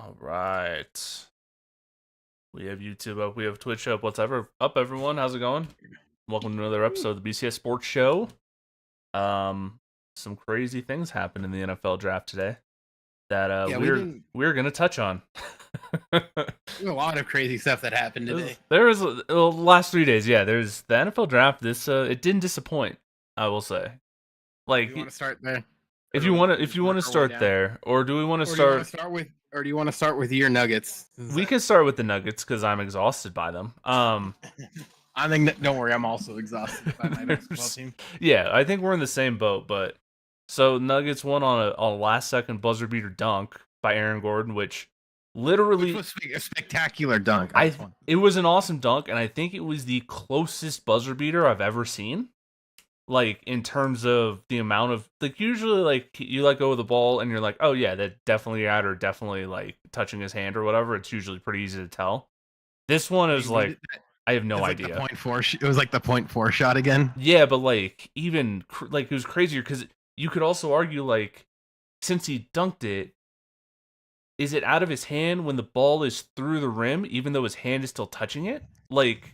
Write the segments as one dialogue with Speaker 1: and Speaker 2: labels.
Speaker 1: All right. We have YouTube up. We have Twitch up. What's ever up, everyone? How's it going? Welcome to another episode of the BCS Sports Show. Some crazy things happened in the NFL draft today that we're gonna touch on.
Speaker 2: There's a lot of crazy stuff that happened today.
Speaker 1: There was the last 3 days. Yeah, there's the NFL draft. It didn't disappoint. I will say. Like,
Speaker 2: you want to start there?
Speaker 1: If you want to start there, or do we want to start?
Speaker 2: Or do you want to start with your Nuggets?
Speaker 1: We can start with the Nuggets because I'm exhausted by them.
Speaker 2: I think don't worry, I'm also exhausted by my basketball team.
Speaker 1: Yeah, I think we're in the same boat. But so Nuggets won on a last second buzzer beater dunk by Aaron Gordon, which literally
Speaker 2: was a spectacular dunk.
Speaker 1: It was an awesome dunk, and I think it was the closest buzzer beater I've ever seen. Like, in terms of the amount of, like, usually, like, you let go of the ball and you're like, oh yeah, that definitely out or definitely like touching his hand or whatever. It's usually pretty easy to tell. This one is like, I have no idea.
Speaker 2: Like it was like the 0.4 shot again.
Speaker 1: Yeah, but like, even like, it was crazier because you could also argue, like, since he dunked it, is it out of his hand when the ball is through the rim, even though his hand is still touching it? Like,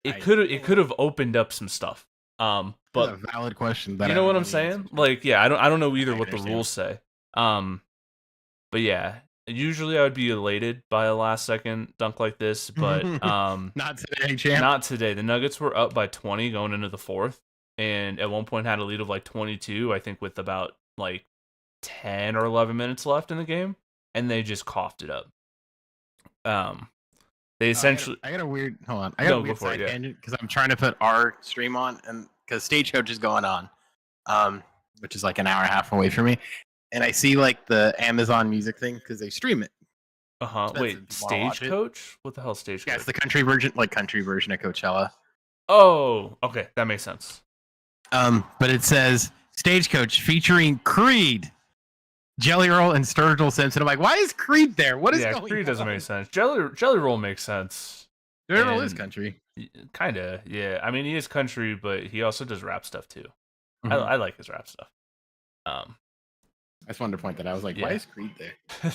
Speaker 1: it could have opened up some stuff. But
Speaker 2: that's a valid question.
Speaker 1: You know what I'm saying? Like, yeah, I don't know either what the rules say. But yeah, usually I would be elated by a last second dunk like this, but
Speaker 2: not today, champ.
Speaker 1: Not today. The Nuggets were up by 20 going into the fourth, and at one point had a lead of like 22, I think, with about like 10 or 11 minutes left in the game, and they just coughed it up. They essentially.
Speaker 2: I got a weird. Hold on. I got a weird side tangent because I'm trying to put our stream on, and because Stagecoach is going on, which is like an hour and a half away from me, and I see like the Amazon Music thing because they stream it.
Speaker 1: Wait, Stagecoach? What the hell, Stagecoach?
Speaker 2: Yeah, it's the country version of Coachella.
Speaker 1: Oh, okay, that makes sense.
Speaker 2: But it says Stagecoach featuring Creed, Jelly Roll, and Sturgill Simpson. I'm like, why is Creed there? What is going on?
Speaker 1: Creed doesn't make sense. Jelly Roll makes sense.
Speaker 2: Jelly Roll is country.
Speaker 1: Kinda, yeah. I mean, he is country, but he also does rap stuff too. Mm-hmm. I like his rap stuff.
Speaker 2: I just wanted to point that out. I was like, why is Creed there?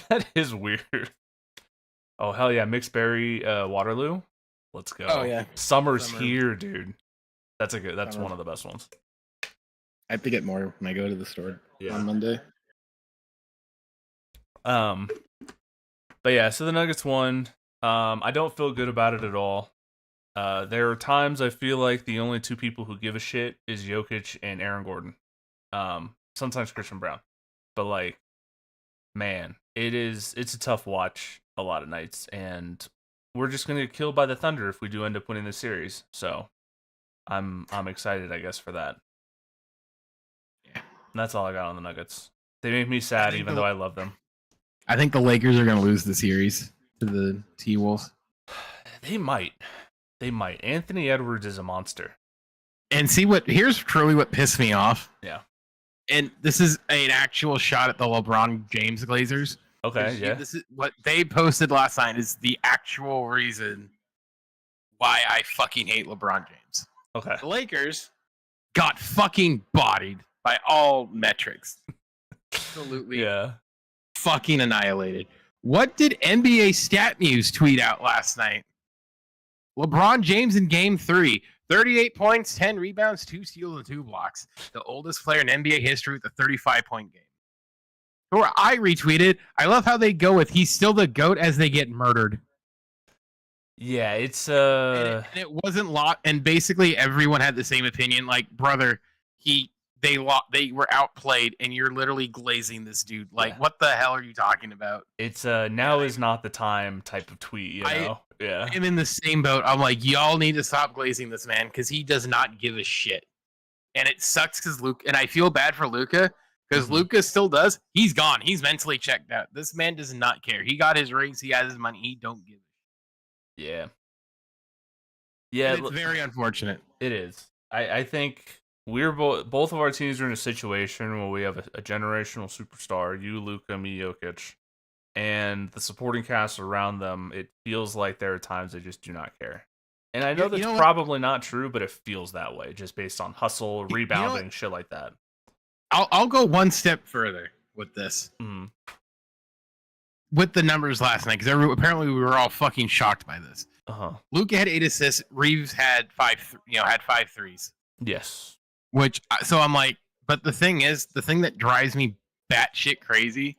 Speaker 1: That is weird. Oh, hell yeah. Mixed Berry Waterloo. Let's go.
Speaker 2: Oh, yeah.
Speaker 1: Summer's here, dude. That's one of the best ones.
Speaker 2: I have to get more when I go to the store on Monday.
Speaker 1: But yeah, so the Nuggets won. I don't feel good about it at all. There are times I feel like the only two people who give a shit is Jokic and Aaron Gordon. Sometimes Christian Brown. But like, man, it's a tough watch a lot of nights, and we're just gonna get killed by the Thunder if we do end up winning this series. So I'm excited, I guess, for that.
Speaker 2: Yeah.
Speaker 1: And that's all I got on the Nuggets. They make me sad even though I love them.
Speaker 2: I think the Lakers are gonna lose the series to the T-Wolves.
Speaker 1: They might. Anthony Edwards is a monster.
Speaker 2: And here's truly what pissed me off.
Speaker 1: Yeah.
Speaker 2: And this is an actual shot at the LeBron James Glazers.
Speaker 1: Okay, yeah.
Speaker 2: This is what they posted last night is the actual reason why I fucking hate LeBron James.
Speaker 1: Okay.
Speaker 2: The Lakers got fucking bodied by all metrics. Absolutely.
Speaker 1: Yeah.
Speaker 2: Fucking annihilated. What did NBA StatMuse tweet out last night? LeBron James in Game 3. 38 points, 10 rebounds, 2 steals, and 2 blocks. The oldest player in NBA history with a 35-point game. Or I retweeted, I love how they go with he's still the GOAT as they get murdered.
Speaker 1: Yeah, it's
Speaker 2: and it wasn't and basically everyone had the same opinion. Like, brother, they were outplayed, and you're literally glazing this dude. Like, what the hell are you talking about?
Speaker 1: It's now is not the time type of tweet, you know? Yeah.
Speaker 2: I'm in the same boat. I'm like, y'all need to stop glazing this man because he does not give a shit. And it sucks because Luka, and I feel bad for Luka because Luka still does. He's gone. He's mentally checked out. This man does not care. He got his rings. He has his money. He don't give a shit.
Speaker 1: Yeah. Yeah.
Speaker 2: And it's very unfortunate.
Speaker 1: It is. I think we're both of our teams are in a situation where we have a generational superstar, you, Luka, me, Jokic, and the supporting cast around them. It feels like there are times they just do not care. And I know that's probably not true, but it feels that way just based on hustle, rebounding, shit like that.
Speaker 2: I'll go one step further with this.
Speaker 1: Mm-hmm.
Speaker 2: with the numbers last night, because apparently we were all fucking shocked by this. Luka had 8 assists. Reeves had 5. Had 5 threes.
Speaker 1: Yes.
Speaker 2: Which so I'm like, but the thing that drives me batshit crazy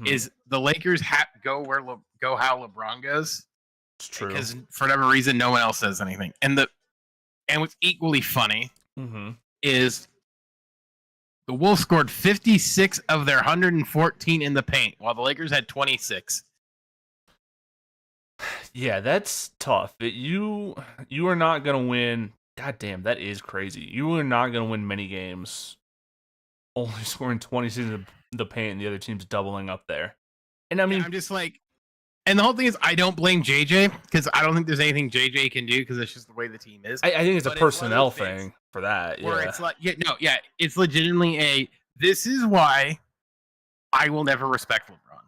Speaker 2: is the Lakers go how LeBron goes.
Speaker 1: It's true.
Speaker 2: Because for whatever reason, no one else says anything. And what's equally funny is the Wolves scored 56 of their 114 in the paint, while the Lakers had 26.
Speaker 1: Yeah, that's tough. You are not gonna win. God damn, that is crazy. You are not gonna win many games only scoring 26 in the paint and the other team's doubling up there. And I mean,
Speaker 2: I'm just like, and the whole thing is, I don't blame JJ because I don't think there's anything JJ can do because it's just the way the team is.
Speaker 1: I think it's a personnel thing for that.
Speaker 2: Where it's like, it's legitimately this is why I will never respect LeBron.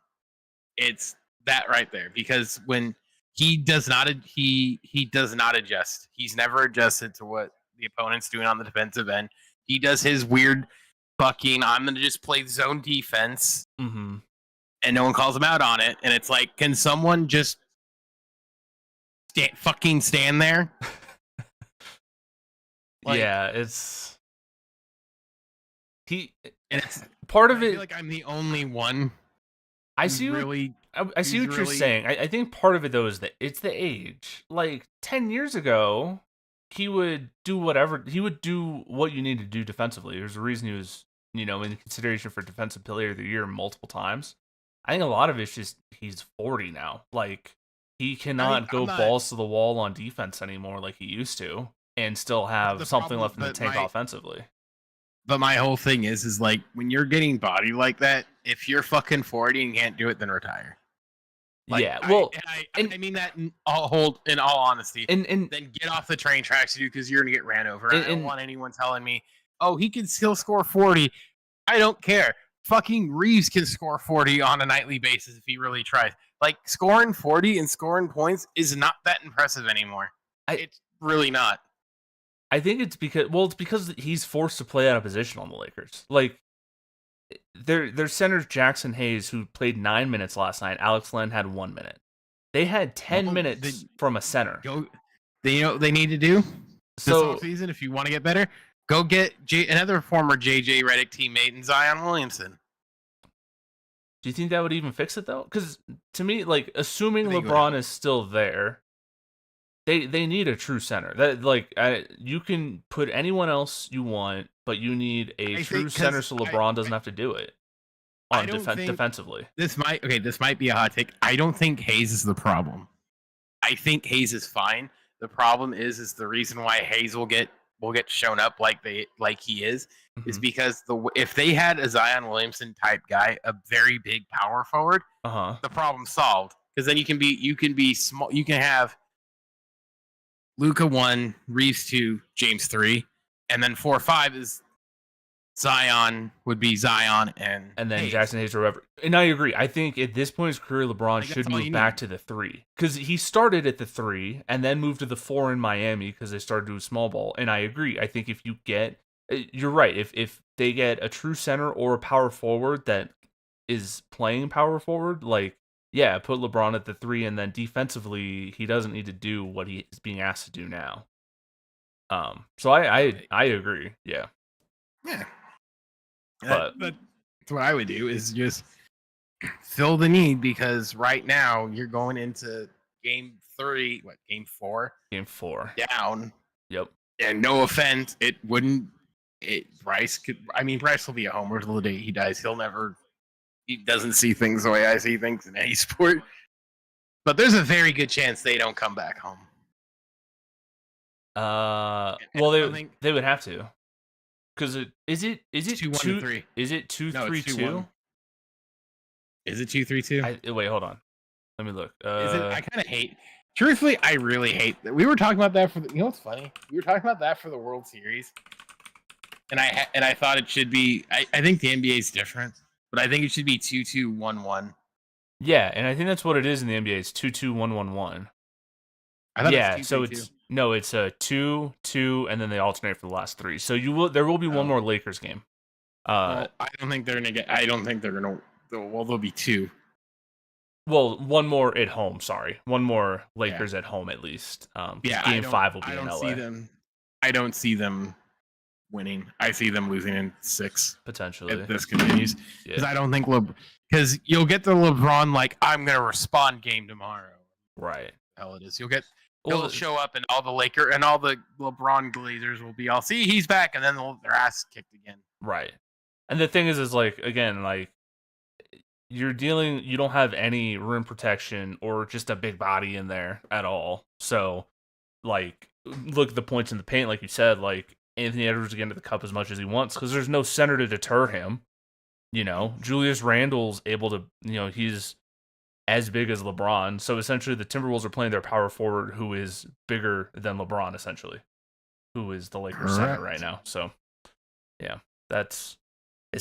Speaker 2: It's that right there, because when he does not adjust. He's never adjusted to what the opponent's doing on the defensive end. He does his weird bucking. I'm going to just play zone defense. And no one calls him out on it. And it's like, can someone just fucking stand there?
Speaker 1: It's part of it.
Speaker 2: I feel like I'm the only one.
Speaker 1: I see what you're saying. I think part of it though is that it's the age. Like 10 years ago, he would do whatever. He would do what you need to do defensively. There's a reason he was, in consideration for defensive player of the year multiple times. I think a lot of it's just he's 40 now. Like he cannot go balls to the wall on defense anymore like he used to, and still have something left in the tank offensively.
Speaker 2: But my whole thing is like when you're getting bodied like that, if you're fucking 40 and can't do it, then retire. Like, I mean that in all honesty. And then get off the train tracks, because you're gonna get ran over. I don't want anyone telling me, oh, he can still score 40. I don't care. Fucking Reeves can score 40 on a nightly basis if he really tries. Like scoring 40 and scoring points is not that impressive anymore. It's really not.
Speaker 1: I think it's because he's forced to play out of position on the Lakers. Like their center Jackson Hayes, who played 9 minutes last night. Alex Len had 1 minute. They had 10 minutes from a center.
Speaker 2: They know what they need to do this offseason if you want to get better. Go get another former JJ Redick teammate in Zion Williamson.
Speaker 1: Do you think that would even fix it though? Because to me, like assuming LeBron is still there, they need a true center. That you can put anyone else you want, but you need a true center so LeBron doesn't have to do it on defensively. This
Speaker 2: might be a hot take. I don't think Hayes is the problem. I think Hayes is fine. The problem is the reason why Hayes will get shown up like he is because if they had a Zion Williamson type guy, a very big power forward, the problem's solved. Because then you can be small. You can have Luka 1, Reeves 2, James 3, and then 4-5 is Zion would be Zion and
Speaker 1: then
Speaker 2: Hayes.
Speaker 1: Jackson Hayes or whatever. And I agree. I think at this point in his career, LeBron should move back to the 3 because he started at the 3 and then moved to the 4 in Miami because they started doing small ball. And I agree. I think if you get, you're right. If they get a true center or a power forward that is playing power forward, like put LeBron at the 3, and then defensively he doesn't need to do what he is being asked to do now. So I agree. Yeah.
Speaker 2: Yeah. But that's what I would do is just fill the need, because right now you're going into game 4 down.
Speaker 1: Yep.
Speaker 2: And no offense, Bryce will be a homer till the day he dies. He doesn't see things the way I see things in any sport, but there's a very good chance they don't come back home.
Speaker 1: They would have to. Because is it 2-1-3? Is it 2-3-2?
Speaker 2: Is it 2-3-2?
Speaker 1: Wait, hold on. Let me look.
Speaker 2: I kind of hate. Truthfully, I really hate that. We were talking about that for the. You know what's funny? We were talking about that for the World Series, and I thought it should be. I think the NBA is different, but I think it should be 2-2-1-1.
Speaker 1: Yeah, and I think that's what it is in the NBA. It's 2-2-1-1-1. So it's a 2-2, and then they alternate for the last 3. So there will be one more Lakers game.
Speaker 2: I don't think they're gonna get. I don't think they're gonna. Well, there'll be 2.
Speaker 1: Well, one more at home. Sorry, one more
Speaker 2: Yeah.
Speaker 1: Lakers at home at least.
Speaker 2: Yeah,
Speaker 1: Game 5 will
Speaker 2: I
Speaker 1: be in
Speaker 2: don't
Speaker 1: LA
Speaker 2: see them. I don't see them winning. I see them losing in 6 if
Speaker 1: potentially.
Speaker 2: this continues. Because
Speaker 1: Yeah,
Speaker 2: I don't think because you'll get the LeBron like I'm gonna respond game tomorrow.
Speaker 1: right.
Speaker 2: Hell it is.
Speaker 1: Well,
Speaker 2: He'll show up and all the LeBron Glazers will be all see he's back and then their ass kicked again.
Speaker 1: right. And the thing is like again, like you don't have any rim protection or just a big body in there at all. So, like, look at the points in the paint, like you said, like Anthony Edwards getting to the cup as much as he wants because there's no center to deter him. Julius Randle's able to, he's as big as LeBron. So essentially, the Timberwolves are playing their power forward, who is bigger than LeBron, essentially, who is the Lakers center right now. So, yeah, it's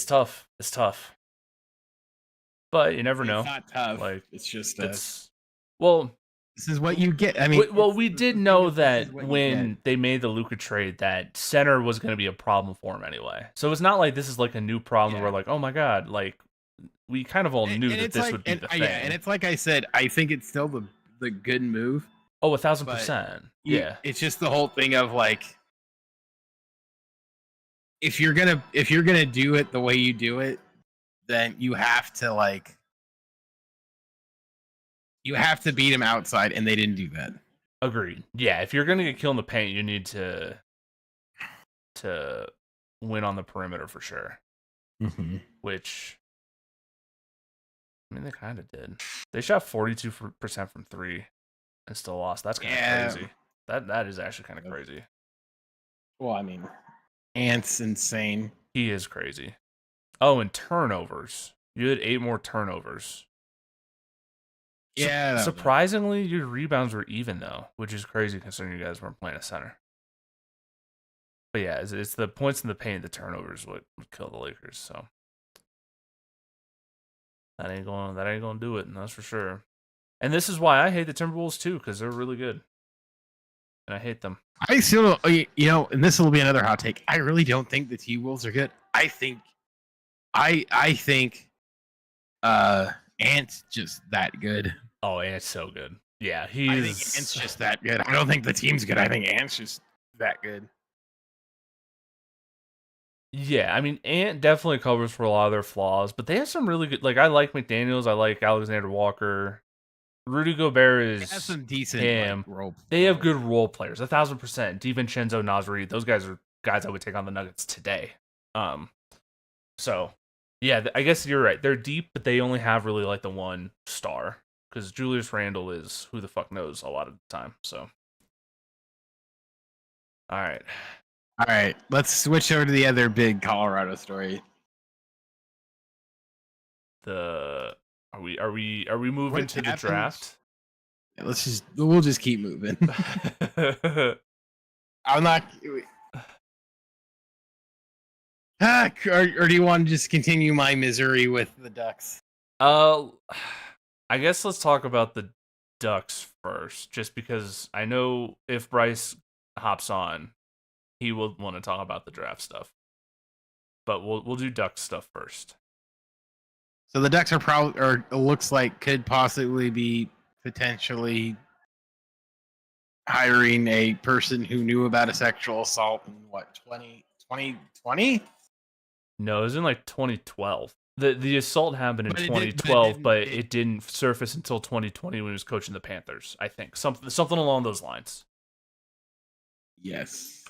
Speaker 1: tough. It's tough, but you never know.
Speaker 2: It's not tough.
Speaker 1: Like
Speaker 2: it's just
Speaker 1: well,
Speaker 2: this is what you get. I mean,
Speaker 1: we did know that when they made the Luka trade, that center was going to be a problem for him anyway. So it's not like this is like a new problem where like, oh my god, like we kind of all knew that this would be the thing.
Speaker 2: Yeah, and it's like I said, I think it's still the good move.
Speaker 1: Oh, 1,000%. Yeah,
Speaker 2: it's just the whole thing of like, if you're gonna do it the way you do it, then you have to beat him outside, and they didn't do that.
Speaker 1: Agreed. Yeah, if you're gonna get killed in the paint, you need to win on the perimeter for sure.
Speaker 2: Mm-hmm.
Speaker 1: Which, I mean, they kind of did. They shot 42% from 3 and still lost. That's kind of crazy. That is actually kind of crazy.
Speaker 2: Well, I mean, Ant's insane.
Speaker 1: He is crazy. Oh, and turnovers. You had 8 more turnovers.
Speaker 2: Yeah.
Speaker 1: Surprisingly, your rebounds were even, though, which is crazy considering you guys weren't playing a center. But yeah, it's the points in the paint, the turnovers would kill the Lakers. So that ain't gonna do it, and that's for sure. And this is why I hate the Timberwolves too, because they're really good, and I hate them.
Speaker 2: I still, and this will be another hot take. I really don't think the T-Wolves are good. I think Ant's just that good.
Speaker 1: Oh, Ant's so good. Yeah,
Speaker 2: I think Ant's just that good. I don't think the team's good. I think Ant's just that good.
Speaker 1: Yeah, I mean, Ant definitely covers for a lot of their flaws, but they have some really good. Like, I like McDaniels. I like Alexander Walker. Rudy Gobert is
Speaker 2: some decent
Speaker 1: him.
Speaker 2: Role
Speaker 1: they have good role players, 1,000%. DiVincenzo, Nasri, those guys are guys I would take on the Nuggets today. So yeah, I guess you're right. They're deep, but they only have really like the one star because Julius Randle is who the fuck knows a lot of the time. So all right,
Speaker 2: let's switch over to the other big Colorado story.
Speaker 1: Are we moving to the draft?
Speaker 2: Yeah, we'll just keep moving. I'm not. Or do you want to just continue my misery with the Ducks?
Speaker 1: I guess let's talk about the Ducks first, just because I know if Bryce hops on, he will want to talk about the draft stuff. But we'll do Ducks stuff first.
Speaker 2: So the Ducks are probably, or it looks like, could possibly be potentially hiring a person who knew about a sexual assault in 2020?
Speaker 1: No, it was in like 2012. The assault happened in 2012, but it didn't surface until 2020 when he was coaching the Panthers. I think something along those lines.
Speaker 2: Yes.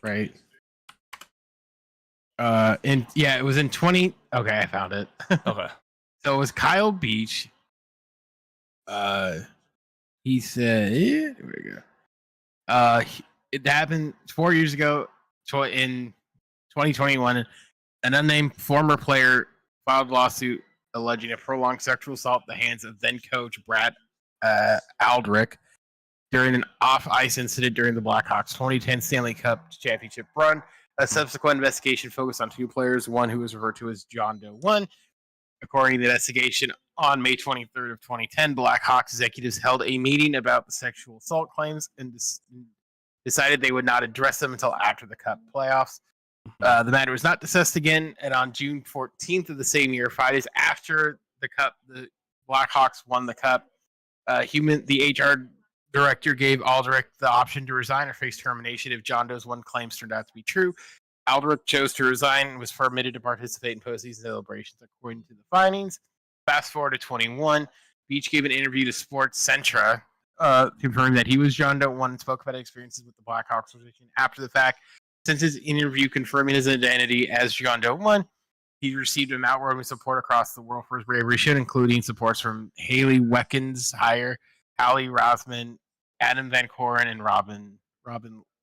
Speaker 2: Right. And yeah, it was in 20. Okay, I found it.
Speaker 1: Okay.
Speaker 2: So it was Kyle Beach. He said, here we go. It happened 4 years ago in 2021. An unnamed former player filed a lawsuit alleging a prolonged sexual assault at the hands of then coach Brad Aldrich during an off-ice incident during the Blackhawks' 2010 Stanley Cup championship run. A subsequent investigation focused on 2 players, one who was referred to as John Doe 1. According to the investigation, on May 23rd of 2010, Blackhawks executives held a meeting about the sexual assault claims and decided they would not address them until after the Cup playoffs. The matter was not discussed again, and on June 14th of the same year, 5 days after the cup, the Blackhawks won the cup. The HR director gave Aldrich the option to resign or face termination if John Doe's one claims turned out to be true. Aldrich chose to resign and was permitted to participate in postseason celebrations according to the findings. Fast forward to 21, Beach gave an interview to Sports Centra, confirming that he was John Doe 1 and spoke about experiences with the Blackhawks position after the fact. Since his interview confirming his identity as John Doe 1, he received an outward support across the world for his bravery shit, including supports from Haley Weckens, Hire, Hallie Rothman, Adam Van Koren, and Robin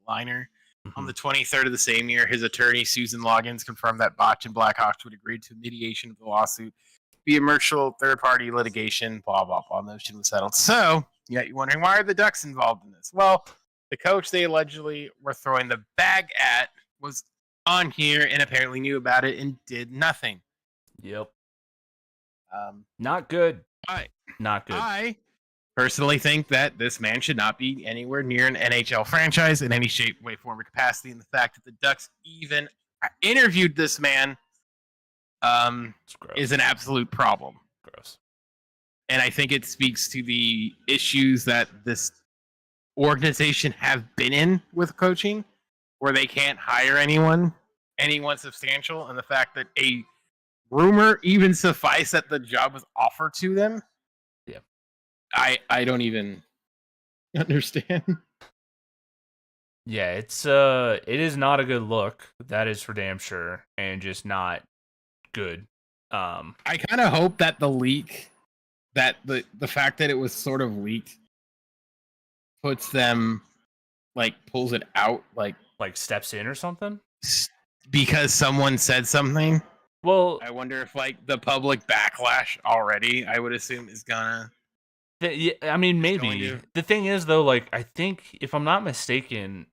Speaker 2: Liner. On the 23rd of the same year, his attorney, Susan Loggins, confirmed that Botch and Blackhawks would agree to mediation of the lawsuit via mutual third-party litigation, blah, blah, blah. Motion was settled. So, yeah, you're wondering, why are the Ducks involved in this? Well, the coach they allegedly were throwing the bag at was on here and apparently knew about it and did nothing.
Speaker 1: Yep. Not good. Not good.
Speaker 2: I personally think that this man should not be anywhere near an NHL franchise in any shape, way, form, or capacity. And the fact that the Ducks even interviewed this man is an absolute problem.
Speaker 1: Gross.
Speaker 2: And I think it speaks to the issues that this organization have been in with coaching, where they can't hire anyone substantial, and the fact that a rumor even suffice that the job was offered to them.
Speaker 1: Yeah.
Speaker 2: I don't even understand.
Speaker 1: Yeah, it is not a good look. That is for damn sure, and just not good.
Speaker 2: I kind of hope that the leak, that the fact that it was sort of leaked, puts them, like, pulls it out, like
Speaker 1: steps in or something,
Speaker 2: because someone said something.
Speaker 1: Well,
Speaker 2: I wonder if, like, the public backlash already, I would assume, is gonna.
Speaker 1: I mean, maybe. The thing is, though, like, I think, if I'm not mistaken,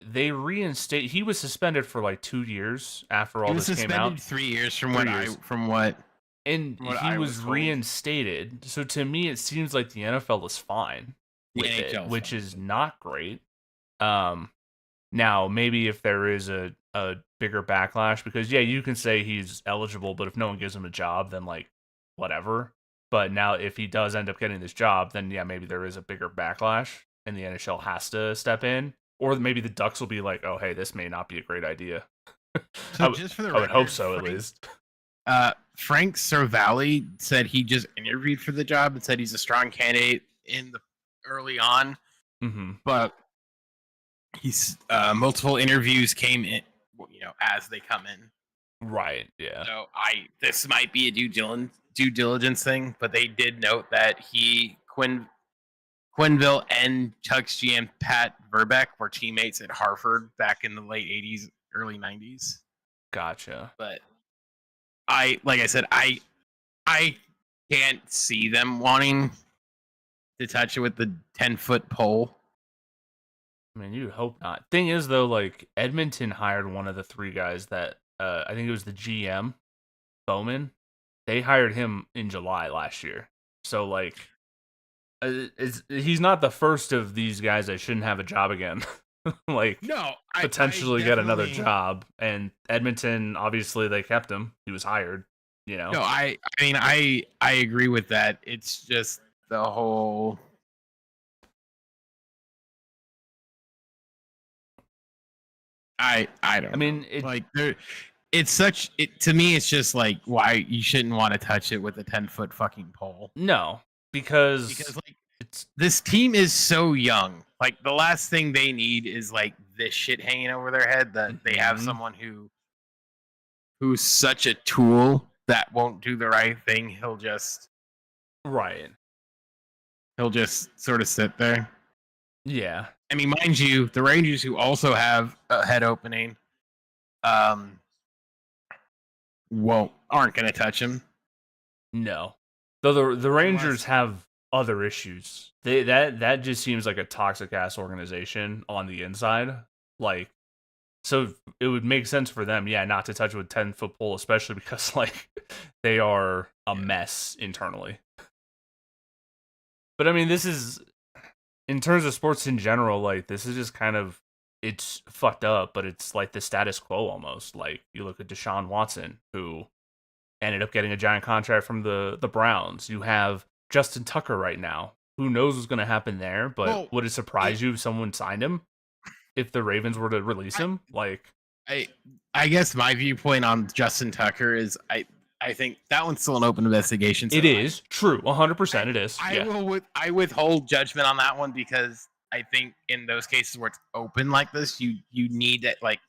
Speaker 1: they reinstate. He was suspended for like 2 years after all this came out.
Speaker 2: 3 years from
Speaker 1: and he was reinstated. So to me, it seems like the NFL is fine with it, which is not great. Now maybe if there is a bigger backlash, because yeah, you can say he's eligible, but if no one gives him a job, then like whatever. But now if he does end up getting this job, then yeah, maybe there is a bigger backlash, and the NHL has to step in. Or maybe the Ducks will be like, "Oh, hey, this may not be a great idea."
Speaker 2: So
Speaker 1: I
Speaker 2: would
Speaker 1: hope so, at least.
Speaker 2: Frank Cervalli said he just interviewed for the job and said he's a strong candidate in the early on, but he's multiple interviews came in, as they come in.
Speaker 1: Right. Yeah.
Speaker 2: So this might be a due diligence thing, but they did note that Quenneville and Chuck's GM Pat Verbeek were teammates at Hartford back in the late 80s, early 90s.
Speaker 1: Gotcha.
Speaker 2: But like I said, I can't see them wanting to touch it with the 10-foot pole.
Speaker 1: I mean, you'd hope not. Thing is, though, like, Edmonton hired one of the three guys that, I think it was the GM, Bowman. They hired him in July last year. So, like, he's not the first of these guys that shouldn't have a job again. Like,
Speaker 2: no,
Speaker 1: potentially get another job. And Edmonton, obviously, they kept him. He was hired, No,
Speaker 2: I mean, I agree with that. It's just the whole. I don't. I
Speaker 1: mean,
Speaker 2: it's such. To me, it's just like, why you shouldn't want to touch it with a 10-foot fucking pole.
Speaker 1: No, because
Speaker 2: like, this team is so young. Like, the last thing they need is like this shit hanging over their head, that they have someone who's such a tool that won't do the right thing. He'll just sort of sit there.
Speaker 1: Yeah.
Speaker 2: I mean, mind you, the Rangers, who also have a head opening, aren't going to touch him.
Speaker 1: No. Though the Rangers have other issues. That just seems like a toxic ass organization on the inside. Like, so it would make sense for them, not to touch with 10-foot pole, especially because like they are a mess internally. But I mean, this is, in terms of sports in general, like, this is just kind of it's fucked up, but it's like the status quo almost. Like you look at Deshaun Watson, who ended up getting a giant contract from the Browns. You have Justin Tucker right now. Who knows what's going to happen there? But
Speaker 2: Well,
Speaker 1: would it surprise you if someone signed him? If the Ravens were to release
Speaker 2: I,
Speaker 1: him, like
Speaker 2: I I guess my viewpoint on Justin Tucker is I think that one's still an open investigation. So
Speaker 1: it is true, 100%. It is. Yeah,
Speaker 2: I withhold judgment on that one because I think in those cases where it's open like this, you need that like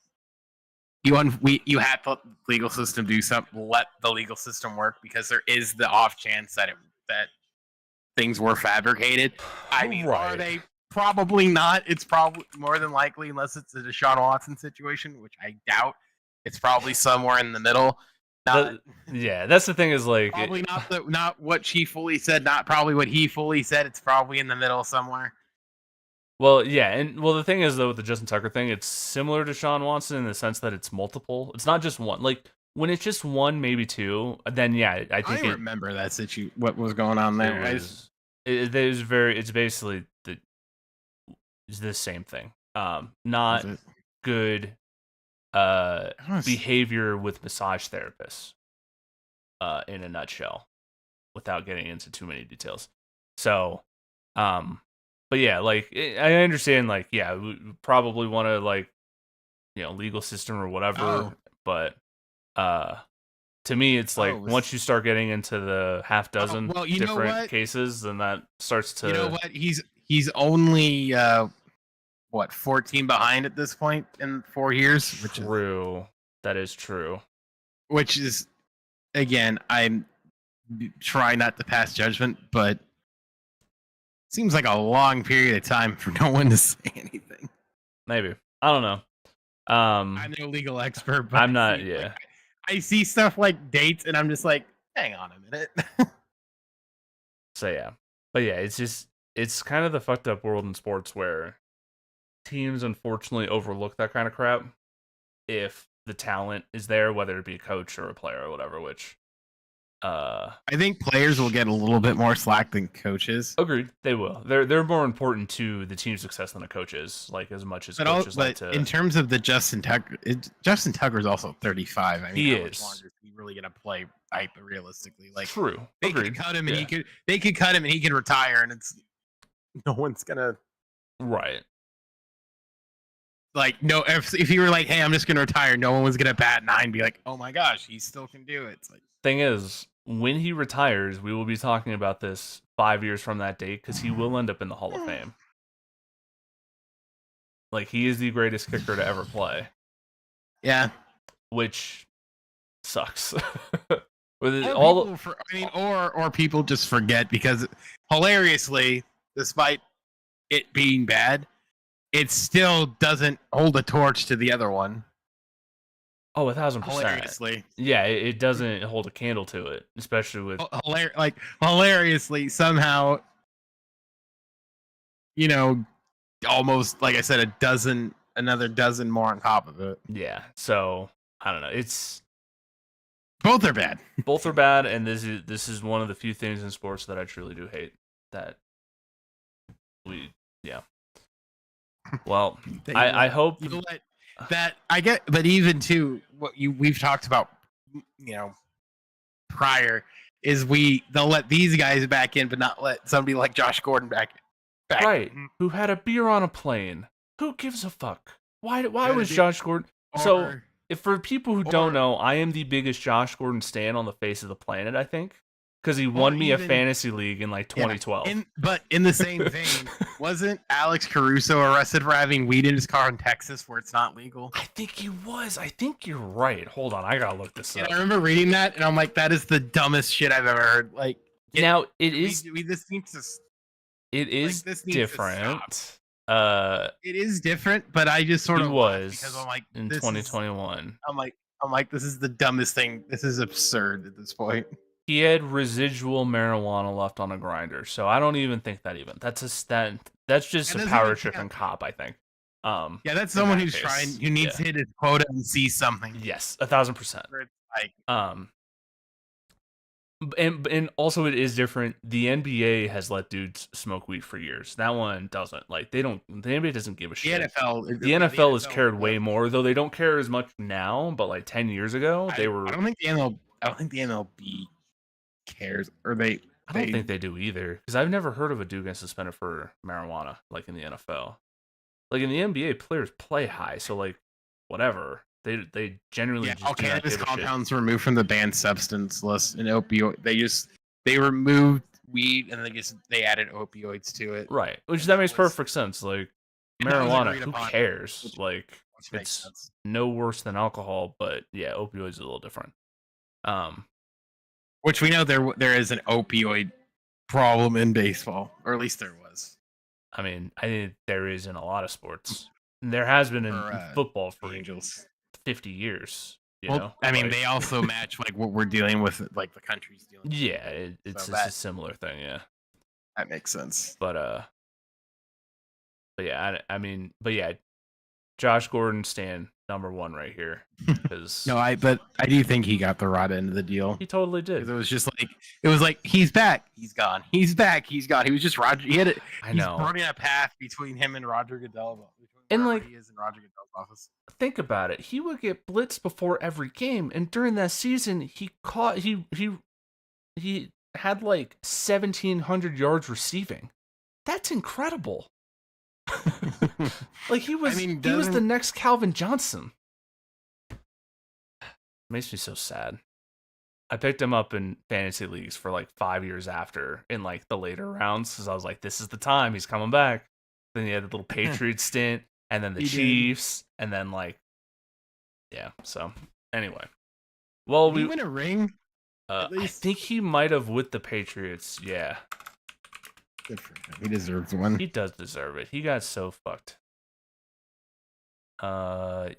Speaker 2: you have the legal system do something, let the legal system work because there is the off chance that that things were fabricated. I mean, are they? Probably not. It's probably more than likely, unless it's a Deshaun Watson situation, which I doubt. It's probably somewhere in the middle.
Speaker 1: Yeah, that's the thing is like
Speaker 2: probably not what she fully said, not probably what he fully said. It's probably in the middle somewhere.
Speaker 1: Well, yeah, and the thing is though with the Justin Tucker thing, it's similar to Deshaun Watson in the sense that it's multiple. It's not just one. Like when it's just one, maybe two, then yeah, I think
Speaker 2: I remember that situation. What was going on there?
Speaker 1: It was very. It's basically it's the same thing. Not good behavior with massage therapists. In a nutshell, without getting into too many details. So, but yeah, like I understand, like yeah, we probably want to like legal system or whatever, but to me, it's like once you start getting into the half dozen different cases, then that starts to.
Speaker 2: You know what? He's only 14 behind at this point in 4 years.
Speaker 1: True. That is true.
Speaker 2: Which is, again, I'm trying not to pass judgment, but it seems like a long period of time for no one to say anything.
Speaker 1: Maybe. I don't know.
Speaker 2: I'm no legal expert, but
Speaker 1: I'm not. Yeah.
Speaker 2: Like, I see stuff like dates, and I'm just like, hang on a minute.
Speaker 1: So yeah, but yeah, it's kind of the fucked up world in sports where teams unfortunately overlook that kind of crap if the talent is there, whether it be a coach or a player or whatever. Which I
Speaker 2: think players will get a little bit more slack than coaches.
Speaker 1: Agreed, they will. They're more important to the team's success than a coach is, like as much as coaches like to.
Speaker 2: In terms of the Justin Tucker is also 35. I mean,
Speaker 1: he
Speaker 2: how
Speaker 1: is.
Speaker 2: Much longer is he really gonna play? Realistically, like
Speaker 1: true.
Speaker 2: They could cut him, and they could cut him, and he could retire, and it's no one's gonna
Speaker 1: right.
Speaker 2: Like no, if you were like, hey, I'm just gonna retire, no one was gonna bat an eye and be like, oh my gosh, he still can do it. It's like
Speaker 1: thing is, when he retires, we will be talking about this 5 years from that date because he will end up in the Hall of Fame. Like he is the greatest kicker to ever play.
Speaker 2: Yeah,
Speaker 1: which sucks.
Speaker 2: Or people just forget because hilariously, despite it being bad, it still doesn't hold a torch to the other one.
Speaker 1: Oh, 1,000%.
Speaker 2: Hilariously.
Speaker 1: Yeah, it doesn't hold a candle to it, especially with
Speaker 2: hilariously somehow, almost like I said, another dozen more on top of it.
Speaker 1: Yeah. So I don't know. It's
Speaker 2: both are bad.
Speaker 1: Both are bad, and this is one of the few things in sports that I truly do hate. Well, I hope
Speaker 2: that I get, but even too, we've talked about, prior is they'll let these guys back in, but not let somebody like Josh Gordon back
Speaker 1: right in. Who had a beer on a plane? Who gives a fuck? Why was Josh Gordon? If for people who don't know, I am the biggest Josh Gordon stan on the face of the planet, I think. Because he won me a fantasy league in like 2012.
Speaker 2: Yeah, but in the same vein, wasn't Alex Caruso arrested for having weed in his car in Texas where it's not legal?
Speaker 1: I think he was. I think you're right. Hold on, I gotta look this up.
Speaker 2: I remember reading that, and I'm like, that is the dumbest shit I've ever heard. Like,
Speaker 1: now it is.
Speaker 2: This needs to.
Speaker 1: It is different.
Speaker 2: It is different, but I just sort of
Speaker 1: was
Speaker 2: because I'm like
Speaker 1: in 2021.
Speaker 2: I'm like, this is the dumbest thing. This is absurd at this point.
Speaker 1: He had residual marijuana left on a grinder, so I don't even think that's just a power tripping cop, I think.
Speaker 2: Yeah, that's someone who's who needs to hit his quota and see something.
Speaker 1: Yes, 1,000%.
Speaker 2: Like,
Speaker 1: And also it is different. The NBA has let dudes smoke weed for years. That one doesn't. Like they don't. The NBA doesn't give a
Speaker 2: The
Speaker 1: shit.
Speaker 2: NFL,
Speaker 1: The NFL has cared way more, though they don't care as much now. But like 10 years ago, they
Speaker 2: I
Speaker 1: were.
Speaker 2: don't think the ML, I don't think the MLB cares, or they.
Speaker 1: I don't think they do either, because I've never heard of a dude getting suspended for marijuana like in the NFL. Like in the NBA, players play high, so like whatever. They generally just
Speaker 2: all
Speaker 1: do not
Speaker 2: cannabis
Speaker 1: give a shit.
Speaker 2: compounds removed from the banned substance list, and opioid. They removed weed and they added opioids to it.
Speaker 1: Right, which that makes perfect sense. Like marijuana, who cares? Like
Speaker 2: which makes
Speaker 1: it's
Speaker 2: sense.
Speaker 1: no worse than alcohol, but yeah, opioids is a little different.
Speaker 2: Which we know there is an opioid problem in baseball, or at least there was.
Speaker 1: I mean, I think there is in a lot of sports. There has been in football for
Speaker 2: Angels
Speaker 1: 50 years. You
Speaker 2: well,
Speaker 1: know,
Speaker 2: I mean, they also match like what we're dealing with, like the country's dealing with.
Speaker 1: Yeah, it's
Speaker 2: so
Speaker 1: a similar thing. Yeah,
Speaker 2: that makes sense.
Speaker 1: But yeah, I mean, but yeah, Josh Gordon stand number one right here.
Speaker 2: But I do think he got the right end of the deal.
Speaker 1: He totally did.
Speaker 2: It was like he's back, he's gone, he's back, he's gone. He was just Roger. He had it.
Speaker 1: I know.
Speaker 2: He's running a path between him and Roger Goodell.
Speaker 1: And like,
Speaker 2: he is in Roger Goodell's office.
Speaker 1: Think about it. He would get blitzed before every game, and during that season, he had like 1,700 yards receiving. That's incredible. Like he was the next Calvin Johnson. Makes me so sad. I picked him up in fantasy leagues for like 5 years after in like the later rounds because I was like, this is the time he's coming back. Then he had the little Patriots stint, and then the Chiefs, and then like, yeah. So anyway, well,
Speaker 2: did he win a ring?
Speaker 1: I think he might have with the Patriots. Yeah.
Speaker 2: Good for him. He deserves one.
Speaker 1: He does deserve it. He got so fucked.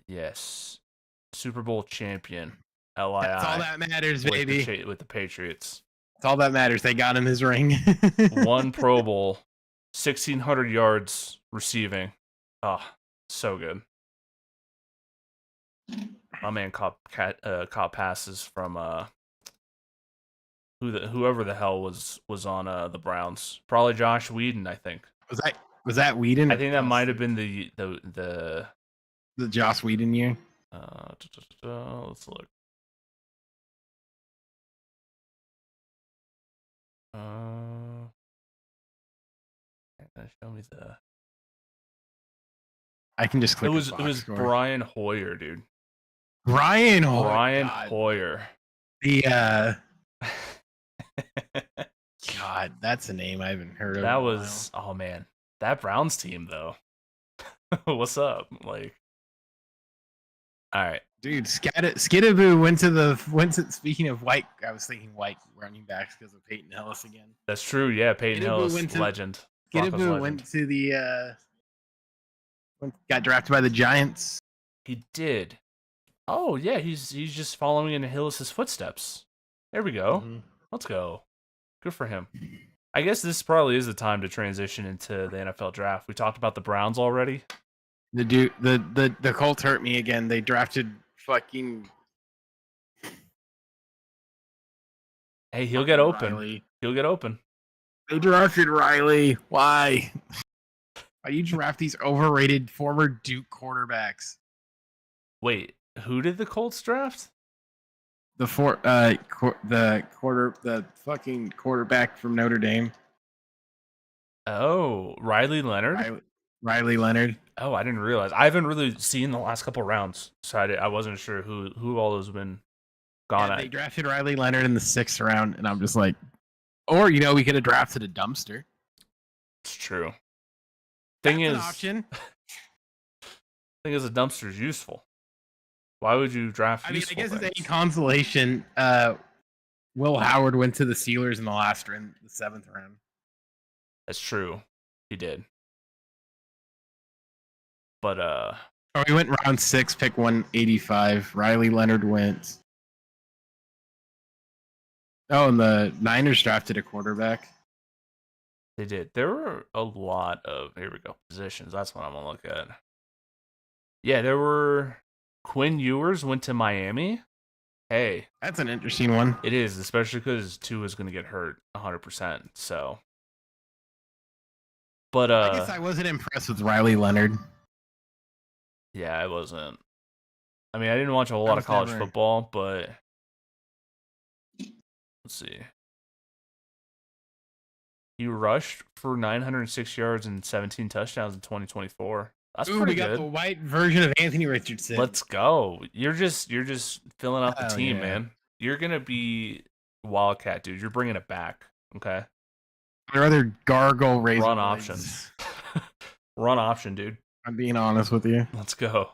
Speaker 1: Yes. Super Bowl champion. LII.
Speaker 2: That's all that matters, baby.
Speaker 1: With the Patriots.
Speaker 2: That's all that matters. They got him his ring.
Speaker 1: One Pro Bowl. 1,600 yards receiving. Oh, so good. My man caught passes from whoever the hell was on the Browns. Probably Josh Whedon, I think.
Speaker 2: Was that Whedon?
Speaker 1: I think that might have been the
Speaker 2: Joss Whedon year.
Speaker 1: Let's look. Show me the.
Speaker 2: I can just click.
Speaker 1: It was Brian Hoyer, dude.
Speaker 2: Brian
Speaker 1: Hoyer.
Speaker 2: The God, that's a name I haven't heard of.
Speaker 1: That was oh man, that Browns team though. What's up? Like, all right,
Speaker 2: dude. Skidaboo went to. Speaking of white, I was thinking white running backs because of Peyton Hillis again.
Speaker 1: That's true. Yeah, Peyton Hillis, legend.
Speaker 2: Skidaboo went to the. Got drafted by the Giants.
Speaker 1: He did. Oh yeah, he's just following in Hillis's footsteps. There we go. Mm-hmm. Let's go. Good for him. I guess this probably is the time to transition into the NFL draft. We talked about the Browns already.
Speaker 2: The Colts hurt me again. They drafted fucking.
Speaker 1: Hey, he'll get open.
Speaker 2: Riley.
Speaker 1: He'll get open.
Speaker 2: They drafted Riley. Why? Why do you draft these overrated former Duke quarterbacks?
Speaker 1: Wait, who did the Colts draft?
Speaker 2: The fucking quarterback from Notre Dame.
Speaker 1: Oh, Riley Leonard.
Speaker 2: Riley Leonard.
Speaker 1: Oh, I didn't realize. I haven't really seen the last couple rounds, so I wasn't sure who all those have been gone at.
Speaker 2: They drafted Riley Leonard in the 6th round, and I'm just like, or we could have drafted a dumpster.
Speaker 1: It's true.
Speaker 2: That's an option.
Speaker 1: Thing is, a dumpster is useful. Why would you draft?
Speaker 2: I guess it's any consolation. Will Howard went to the Steelers in the last round, the 7th round.
Speaker 1: That's true. He did. But
Speaker 2: he went round 6, pick 185. Riley Leonard went. Oh, and the Niners drafted a quarterback.
Speaker 1: They did. There were a lot of positions. That's what I'm gonna look at. Yeah, there were. Quinn Ewers went to Miami. hey,
Speaker 2: That's an interesting one.
Speaker 1: it is, especially because Tua is going to get hurt 100%. So, but
Speaker 2: I guess I wasn't impressed with Riley Leonard.
Speaker 1: yeah, I wasn't. I mean, I didn't watch a whole
Speaker 2: I
Speaker 1: lot
Speaker 2: was
Speaker 1: of college
Speaker 2: never-
Speaker 1: football, but let's see. He rushed for 906 yards and 17 touchdowns in 2024. That's
Speaker 2: Ooh,
Speaker 1: pretty
Speaker 2: we got
Speaker 1: good.
Speaker 2: the white version of Anthony Richardson.
Speaker 1: Let's go. You're just filling out the
Speaker 2: Hell
Speaker 1: team,
Speaker 2: yeah.
Speaker 1: man. You're gonna be Wildcat, dude. You're bringing it back. Okay.
Speaker 2: I'd rather gargle razor
Speaker 1: Run
Speaker 2: blades.
Speaker 1: options. Run option, dude.
Speaker 2: I'm being honest with you.
Speaker 1: Let's go.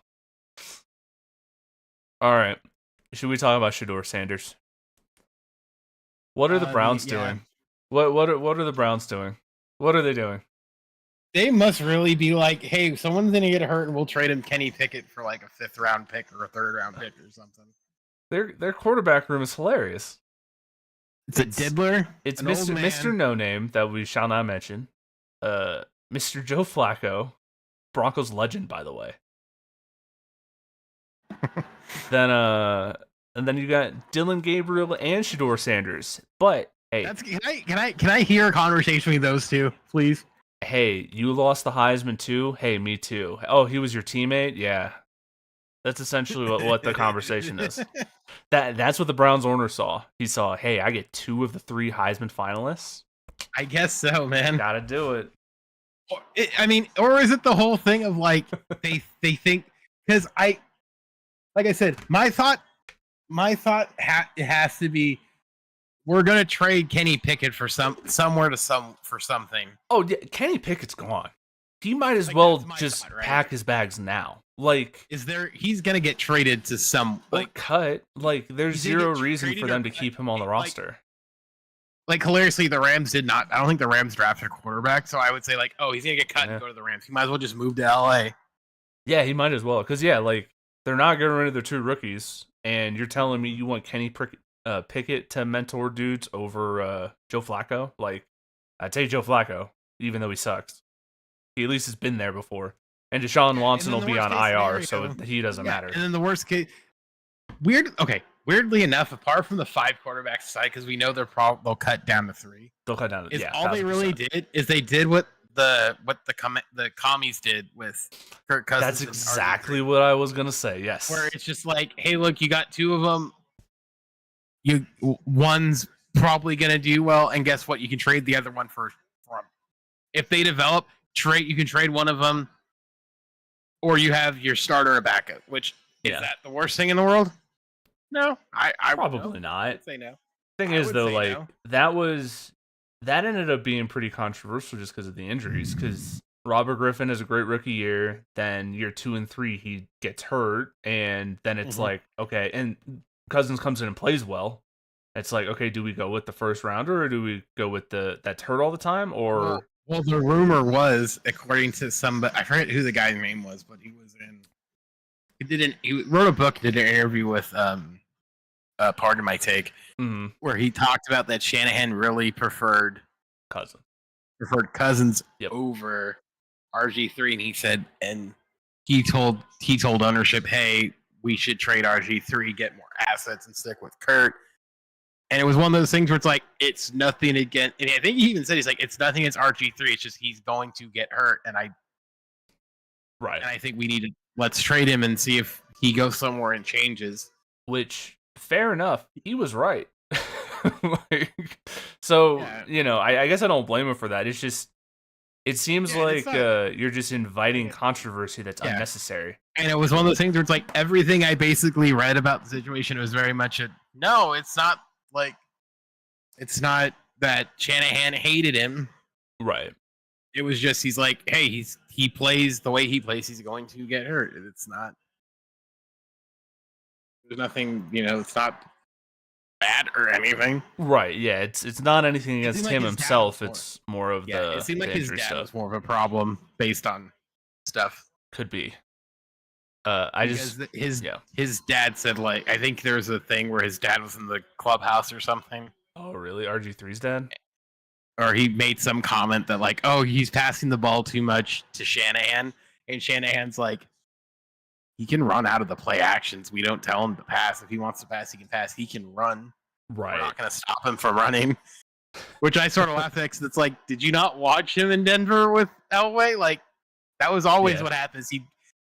Speaker 1: All right. Should we talk about Shedeur Sanders? What are the Browns doing? What are the Browns doing? What are they doing?
Speaker 2: They must really be like, hey, someone's gonna get hurt, and we'll trade him Kenny Pickett for like a 5th round pick or a 3rd round pick or something.
Speaker 1: Their quarterback room is hilarious.
Speaker 2: It's a diddler.
Speaker 1: It's
Speaker 2: an old
Speaker 1: Mr.
Speaker 2: man.
Speaker 1: No Name that we shall not mention. Mr. Joe Flacco, Broncos legend, by the way. Then and then you got Dylan Gabriel and Shedeur Sanders. But hey,
Speaker 2: Can I hear a conversation between those two, please?
Speaker 1: hey, you lost the Heisman too? Hey, me too. Oh, he was your teammate? Yeah. That's essentially what the conversation is. That's what the Browns owner saw. He saw, hey, I get 2 of the 3 Heisman finalists.
Speaker 2: I guess so, man.
Speaker 1: Gotta do it.
Speaker 2: I mean, or is it the whole thing of like they think, because like I said, my thought it has to be, we're gonna trade Kenny Pickett for something.
Speaker 1: Oh, yeah, Kenny Pickett's gone. He might as
Speaker 2: Like,
Speaker 1: well
Speaker 2: that's my
Speaker 1: just
Speaker 2: thought, right?
Speaker 1: pack his bags now. Like,
Speaker 2: He's gonna get traded to some
Speaker 1: like cut. Like, there's
Speaker 2: He's gonna
Speaker 1: zero
Speaker 2: get
Speaker 1: reason for
Speaker 2: traded
Speaker 1: them
Speaker 2: or
Speaker 1: to
Speaker 2: cut.
Speaker 1: keep him on the
Speaker 2: Like-
Speaker 1: roster.
Speaker 2: like hilariously, the Rams did not. I don't think the Rams drafted a quarterback, so I would say like, oh, he's gonna get cut
Speaker 1: Yeah.
Speaker 2: and go to the Rams. He might as well just move to LA.
Speaker 1: Yeah, he might as well. Because, yeah, like, they're not getting rid of their 2 rookies, and you're telling me you want Kenny Pickett to mentor dudes over Joe Flacco? Like, I'd take Joe Flacco, even though he sucks. He at least has been there before. And Deshaun Watson will
Speaker 2: and then
Speaker 1: be
Speaker 2: the
Speaker 1: on
Speaker 2: worst
Speaker 1: IR,
Speaker 2: case
Speaker 1: so
Speaker 2: scenario-
Speaker 1: he doesn't matter.
Speaker 2: And then the worst case, weirdly enough, apart from the 5 quarterbacks side, because we know they'll cut down to 3.
Speaker 1: They'll cut down.
Speaker 2: Is
Speaker 1: Yeah,
Speaker 2: all they
Speaker 1: 1000%.
Speaker 2: really did is they did what the commies did with Kirk Cousins.
Speaker 1: That's
Speaker 2: and
Speaker 1: exactly
Speaker 2: RG3,
Speaker 1: what I was gonna say. Yes.
Speaker 2: where it's just like, hey, look, you got 2 of them. One's probably gonna do well, and guess what? You can trade the other one for them. If they develop, you can trade one of them, or you have your starter or backup. Which is that the worst thing in the world? No, I
Speaker 1: Probably not.
Speaker 2: would say no.
Speaker 1: Thing
Speaker 2: I
Speaker 1: is,
Speaker 2: would
Speaker 1: though,
Speaker 2: say
Speaker 1: like
Speaker 2: no.
Speaker 1: that ended up being pretty controversial just because of the injuries. Because Robert Griffin has a great rookie year, then year 2 and 3 he gets hurt, and then it's like, okay, and Cousins comes in and plays well. It's like, okay, do we go with the first rounder or do we go with that's hurt all the time? Or
Speaker 2: Well, the rumor was, according to somebody, I forget who the guy's name was, but he wrote a book, did an interview with Pardon My Take, where he talked about that Shanahan really preferred Cousins over RG3, and he said, and he told ownership, hey, we should trade RG3, get more assets, and stick with Kurt. And it was one of those things where it's like, it's nothing against, and I think he even said, he's like, it's nothing against RG3, it's just he's going to get hurt, and I think we need to, let's trade him and see if he goes somewhere and changes.
Speaker 1: Which, fair enough, he was right. I guess I don't blame him for that. It's just, it seems like you're just inviting controversy that's unnecessary.
Speaker 2: And it was one of those things where it's like, everything I basically read about the situation was very much no, it's not like, it's not that Shanahan hated him.
Speaker 1: Right.
Speaker 2: It was just, he's like, hey, he plays the way he plays, he's going to get hurt. It's not, there's nothing, it's not bad or anything.
Speaker 1: Right, yeah, it's not anything against him himself, it's more of the
Speaker 2: it seemed like his dad
Speaker 1: stuff.
Speaker 2: was more of a problem based on stuff.
Speaker 1: Could be.
Speaker 2: His dad said, like, I think there's a thing where his dad was in the clubhouse or something.
Speaker 1: Oh, really? RG3's dad?
Speaker 2: Or he made some comment that, like, oh, he's passing the ball too much to Shanahan, and Shanahan's like, he can run out of the play actions. We don't tell him to pass. If he wants to pass, he can pass. He can run.
Speaker 1: Right.
Speaker 2: We're not going to stop him from running. Which I sort of laugh at because it's like, did you not watch him in Denver with Elway? Like, that was always what happens.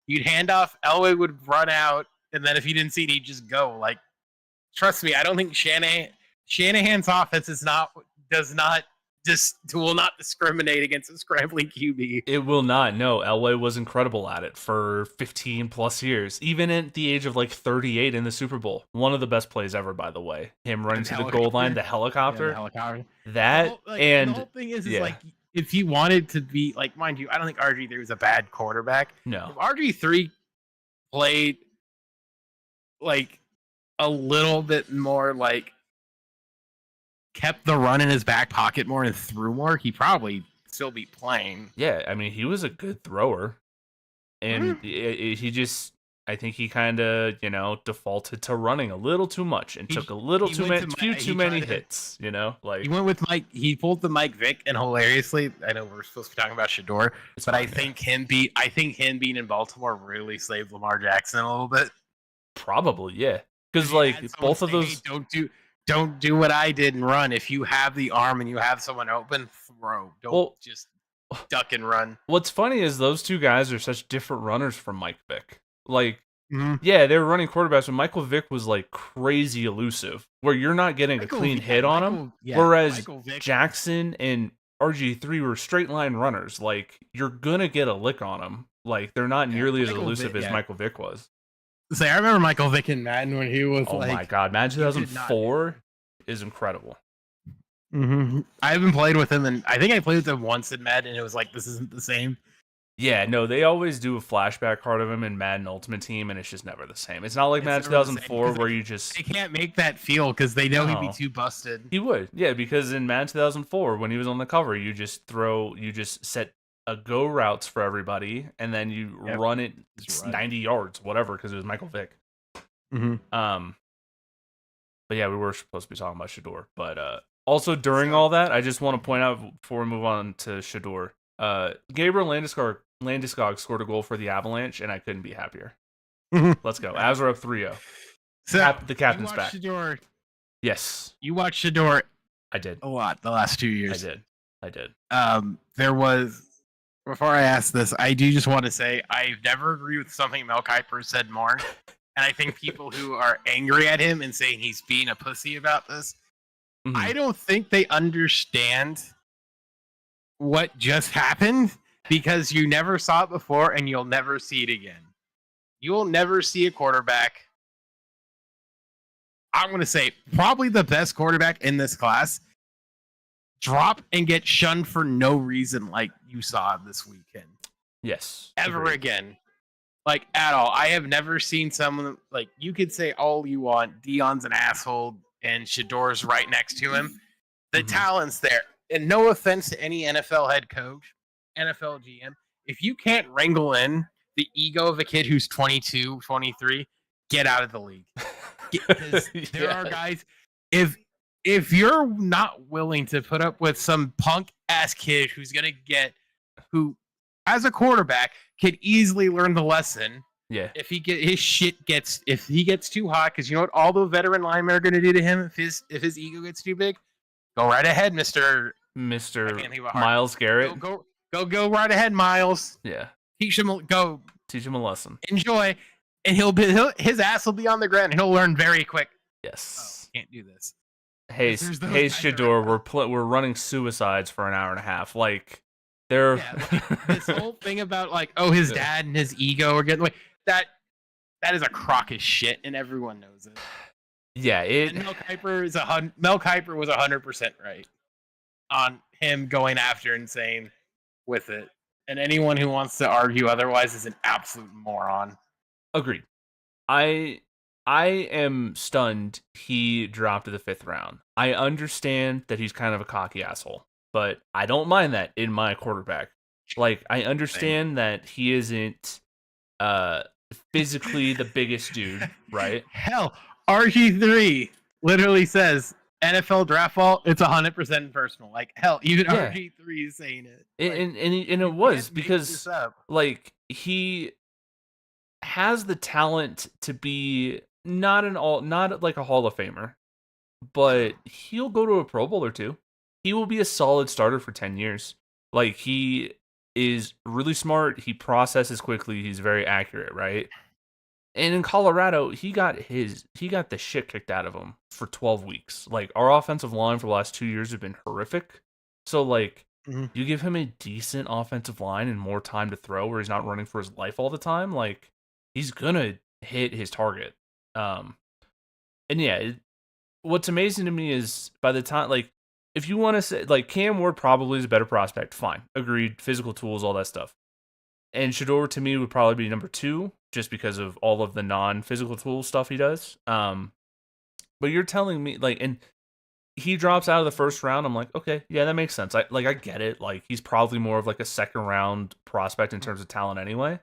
Speaker 2: You'd hand off, Elway would run out, and then if he didn't see it, he'd just go. Like, trust me, I don't think Shanahan's offense will not discriminate against a scrambling QB.
Speaker 1: It will not. No, Elway was incredible at it for 15 plus years, even at the age of like 38 in the Super Bowl. One of the best plays ever, by the way. Him running to the goal line, the helicopter.
Speaker 2: Yeah, the helicopter.
Speaker 1: That
Speaker 2: the whole thing is like, if he wanted to be like, mind you, I don't think RG3 was a bad quarterback.
Speaker 1: No,
Speaker 2: if RG3 played like a little bit more like kept the run in his back pocket more and threw more, he probably still be playing.
Speaker 1: Yeah, I mean, he was a good thrower. And he just, I think he kind of, defaulted to running a little too much and took a little too many hits, like
Speaker 2: he went with Mike. He pulled the Mike Vick, and hilariously, I know we're supposed to be talking about Shador, but I think him being in Baltimore really saved Lamar Jackson a little bit.
Speaker 1: Probably, yeah, because like both of those
Speaker 2: don't do what I did and run. If you have the arm and you have someone open, throw. Don't just duck and run.
Speaker 1: What's funny is those two guys are such different runners from Mike Vick. Like, yeah, they were running quarterbacks, but Michael Vick was like crazy elusive, where you're not getting a clean hit on him. Whereas Jackson and RG3 were straight line runners. Like, you're gonna get a lick on them. Like, they're not nearly as elusive as Michael Vick was.
Speaker 2: Say, I remember Michael Vick in Madden when he was
Speaker 1: oh my god, Madden 2004 is incredible.
Speaker 2: I haven't played with him, and I think I played with him once in Madden, and it was like, this isn't the same.
Speaker 1: Yeah, no, they always do a flashback card of him in Madden Ultimate Team, and it's just never the same. It's not like Madden 2004 where you just...
Speaker 2: They can't make that feel because they know he'd be too busted.
Speaker 1: He would, yeah, because in Madden 2004, when he was on the cover, you just set a go routes for everybody, and then you run it 90 yards, whatever, because it was Michael Vick. But yeah, we were supposed to be talking about Shador. But also during all that, I just want to point out before we move on to Shador, Gabriel Landeskog scored a goal for the Avalanche, and I couldn't be happier. Let's go. Avs are up 3-0.
Speaker 2: So
Speaker 1: the captain's back.
Speaker 2: Shador.
Speaker 1: Yes.
Speaker 2: You watched Shador.
Speaker 1: I did.
Speaker 2: A lot the last 2 years.
Speaker 1: I did.
Speaker 2: There was... Before I ask this, I do just want to say I've never agreed with something Mel Kiper said more. And I think people who are angry at him and saying he's being a pussy about this, I don't think they understand what just happened because you never saw it before and you'll never see it again. You'll never see a quarterback. I'm going to say probably the best quarterback in this class drop and get shunned for no reason like you saw this weekend.
Speaker 1: Yes.
Speaker 2: Ever again. Like, at all. I have never seen someone, like, you could say all you want. Dion's an asshole and Shador's right next to him. The talent's there. And no offense to any NFL head coach, NFL GM. If you can't wrangle in the ego of a kid who's 22, 23, get out of the league. Because there are guys, if you're not willing to put up with some punk ass kid who as a quarterback could easily learn the lesson.
Speaker 1: Yeah.
Speaker 2: If he gets too hot, because you know what all the veteran linemen are going to do to him if his ego gets too big. Go right ahead, Mr.
Speaker 1: Myles Garrett.
Speaker 2: Go right ahead, Miles.
Speaker 1: Yeah.
Speaker 2: Teach him
Speaker 1: a lesson.
Speaker 2: Enjoy, and his ass will be on the ground. And he'll learn very quick.
Speaker 1: Yes.
Speaker 2: Can't do this.
Speaker 1: Hey, Shador, we're running suicides for an hour and a half. Like, this
Speaker 2: whole thing about like, his dad and his ego are getting that is a crock of shit, and everyone knows it.
Speaker 1: Yeah,
Speaker 2: Mel Kiper was 100% right on him going after and saying with it, and anyone who wants to argue otherwise is an absolute moron.
Speaker 1: Agreed. I am stunned he dropped to the 5th round. I understand that he's kind of a cocky asshole, but I don't mind that in my quarterback. Like, I understand that he isn't physically the biggest dude, right?
Speaker 2: Hell, RG3 literally says NFL draft ball, it's 100% personal. Like, hell, even RG3 is saying it.
Speaker 1: And it was because, like, he has the talent to be not like a Hall of Famer, but he'll go to a Pro Bowl or two. He will be a solid starter for 10 years. Like, he is really smart. He processes quickly. He's very accurate, right? And in Colorado, he got the shit kicked out of him for 12 weeks. Like, our offensive line for the last 2 years have been horrific. So, like, you give him a decent offensive line and more time to throw where he's not running for his life all the time, like, he's gonna hit his target. And yeah, what's amazing to me is by the time, like, if you want to say, like, Cam Ward probably is a better prospect, fine, agreed, physical tools, all that stuff. And Shador to me would probably be number 2, just because of all of the non-physical tool stuff he does. But you're telling me, like, and he drops out of the first round. I'm like, okay, yeah, that makes sense. I get it. Like, he's probably more of like a second round prospect in terms of talent anyway.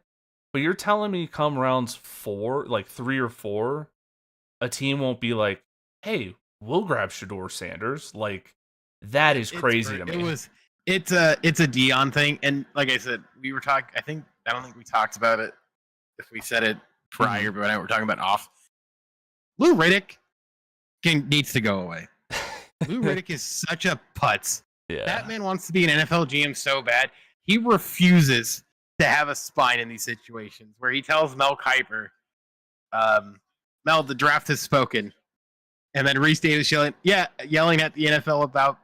Speaker 1: But you're telling me come rounds 4, like 3 or 4, a team won't be like, hey, we'll grab Shador Sanders. Like, that is crazy to me.
Speaker 2: It's a Dion thing, and like I said, we were talking. I don't think we talked about it. If we said it prior, but we're talking about off. Lou Riddick needs to go away. Lou Riddick is such a putz.
Speaker 1: Yeah.
Speaker 2: That man wants to be an NFL GM so bad. He refuses to have a spine in these situations where he tells Mel Kiper, Mel, the draft has spoken. And then Reese Davis yelling at the NFL about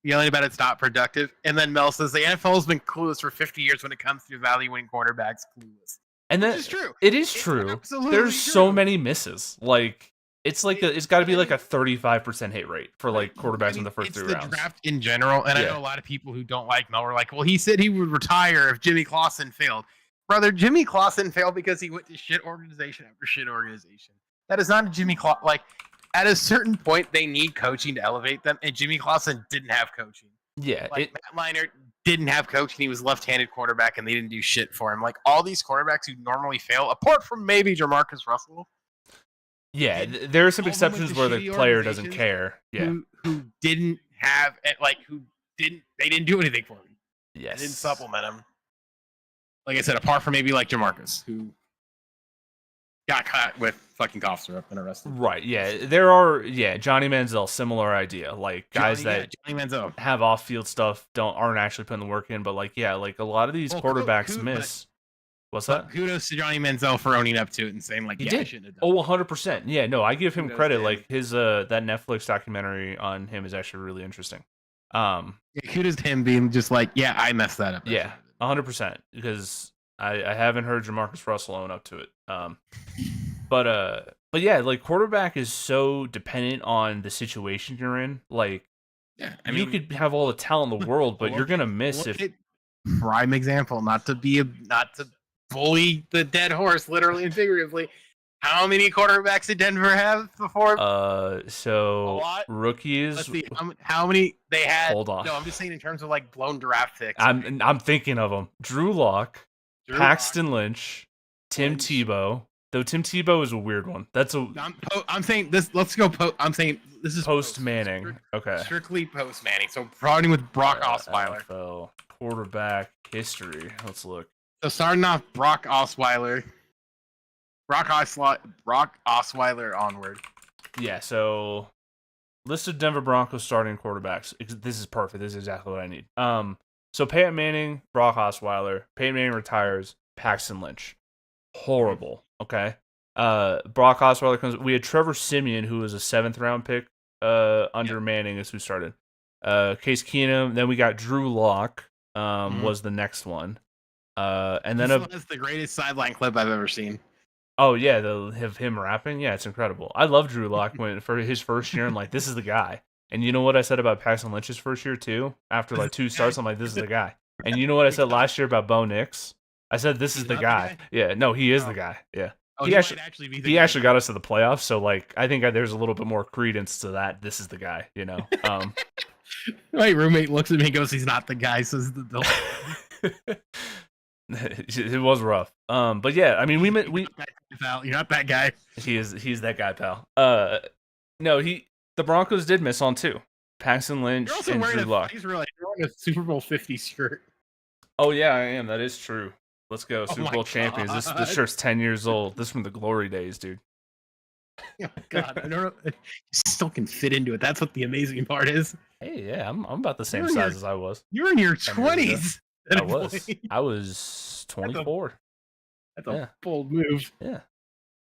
Speaker 2: it's not productive. And then Mel says the NFL has been clueless for 50 years when it comes to evaluating quarterbacks. Clueless.
Speaker 1: And that is true. It is true. There's so many misses. Like, it's got to be like a 35% hit rate for like quarterbacks in the first 3 rounds.
Speaker 2: The draft in general, and I know a lot of people who don't like Mel were like, well, he said he would retire if Jimmy Clausen failed. Brother, Jimmy Clausen failed because he went to shit organization after shit organization. That is not a Jimmy Clausen. Like, at a certain point, they need coaching to elevate them, and Jimmy Clausen didn't have coaching.
Speaker 1: Yeah.
Speaker 2: Like, Matt Leinart didn't have coaching. He was left-handed quarterback, and they didn't do shit for him. Like, all these quarterbacks who normally fail, apart from maybe Jamarcus Russell.
Speaker 1: Yeah, there are some exceptions where the player doesn't care. Yeah.
Speaker 2: Who didn't have, like, they didn't do anything for him.
Speaker 1: Yes.
Speaker 2: They didn't supplement him. Like I said, apart from maybe like Jamarcus, who got caught with fucking cough syrup and arrested.
Speaker 1: Right, yeah. There are, Johnny Manziel, similar idea. Like, guys that
Speaker 2: Johnny Manziel
Speaker 1: have off-field stuff aren't actually putting the work in, but like, yeah, like a lot of these quarterbacks miss. What's that?
Speaker 2: Kudos to Johnny Manziel for owning up to it and saying, like, I shouldn't have done
Speaker 1: it. 100%. Yeah, no, I give him credit. Like, his that Netflix documentary on him is actually really interesting.
Speaker 2: Kudos to him being just like, I messed that up.
Speaker 1: Yeah, 100%. Because I haven't heard Jamarcus Russell own up to it. But yeah, like, quarterback is so dependent on the situation you're in. Like, you could have all the talent in the world, but you're gonna miss if.
Speaker 2: Prime example, not to bully the dead horse, literally and figuratively. How many quarterbacks did Denver have before?
Speaker 1: So rookies.
Speaker 2: Let's see how many they had.
Speaker 1: Hold on.
Speaker 2: No, I'm just saying in terms of like blown draft picks.
Speaker 1: I'm thinking of them: Drew Lock, Paxton Lynch, Tim Tebow. Though Tim Tebow is a weird one. That's a.
Speaker 2: I'm saying this. Let's go. I'm saying this is
Speaker 1: post Manning. Okay.
Speaker 2: Strictly post Manning. So starting with Brock Osweiler.
Speaker 1: NFL quarterback history. Let's look.
Speaker 2: So starting off Brock Osweiler. Brock Osweiler onward.
Speaker 1: Yeah. So list of Denver Broncos starting quarterbacks. This is perfect. This is exactly what I need. So Peyton Manning, Brock Osweiler. Peyton Manning retires. Paxton Lynch. Horrible. Okay. Brock Osweiler comes. We had Trevor Siemian, who was a 7th round pick. Under Manning is who started. Case Keenum. Then we got Drew Lock. Was the next one. And then
Speaker 2: that's the greatest sideline clip I've ever seen.
Speaker 1: Oh yeah, they'll have him rapping. Yeah, it's incredible. I love Drew Lock for his first year. I'm like, this is the guy. And you know what I said about Paxton Lynch's first year too? After like 2 starts, I'm like, this is the guy. And you know what I said last year about Bo Nix? I said this is the guy. Yeah, no, he is the guy. Yeah.
Speaker 2: Oh,
Speaker 1: he actually got us to the playoffs, so like I think there's a little bit more credence to that. This is the guy, you know.
Speaker 2: My roommate looks at me and goes, "He's not the guy." Says the
Speaker 1: It was rough. But yeah, I mean,
Speaker 2: you're not that guy.
Speaker 1: He's that guy, pal. No, the Broncos did miss on 2. Paxton Lynch and Drew Lock.
Speaker 2: You're wearing a Super Bowl 50 shirt.
Speaker 1: Oh yeah, I am. That is true. Let's go.
Speaker 2: Oh
Speaker 1: Super
Speaker 2: my
Speaker 1: Bowl champions. This
Speaker 2: God.
Speaker 1: shirt's 10 years old. This is from the glory days, dude.
Speaker 2: Oh God, I don't know. You still can fit into it. That's what the amazing part is.
Speaker 1: Hey, yeah, I'm about the same
Speaker 2: You're in your-
Speaker 1: size as I was.
Speaker 2: You're in your
Speaker 1: 10 years ago.
Speaker 2: 20s.
Speaker 1: I was 24.
Speaker 2: That's a bold move.
Speaker 1: Yeah.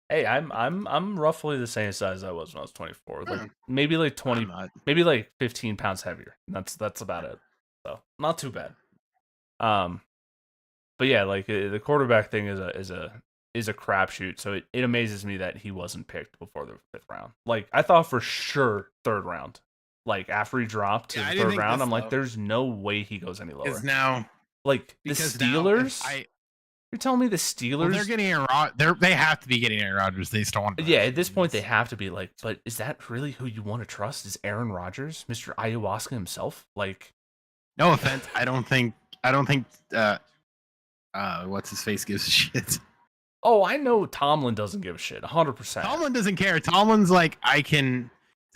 Speaker 1: Hey, I'm roughly the same size I was when I was 24. Like
Speaker 2: Hmm.
Speaker 1: maybe like 20,
Speaker 2: I'm not.
Speaker 1: maybe like 15 pounds heavier. That's about it. So not too bad. But yeah, like the quarterback thing is a crapshoot. So it amazes me that he wasn't picked before the 5th round. Like I thought for sure 3rd round. Like after he dropped to
Speaker 2: Yeah, I
Speaker 1: the
Speaker 2: didn't
Speaker 1: 3rd
Speaker 2: think
Speaker 1: round,
Speaker 2: this
Speaker 1: I'm like,
Speaker 2: low.
Speaker 1: there's no way he goes any lower.
Speaker 2: Because now,
Speaker 1: Like the
Speaker 2: because now
Speaker 1: Steelers. You're telling me the Steelers?
Speaker 2: well, they're getting Aaron Rodgers. They have to be getting Aaron Rodgers. They still want.
Speaker 1: Yeah, at this point they have to be like, but is that really who you want to trust? Is Aaron Rodgers, Mr. Ayahuasca himself? Like,
Speaker 2: no offense, I don't think. What's his face gives a shit.
Speaker 1: oh, I know Tomlin doesn't give a shit, 100%.
Speaker 2: Tomlin doesn't care. Tomlin's like,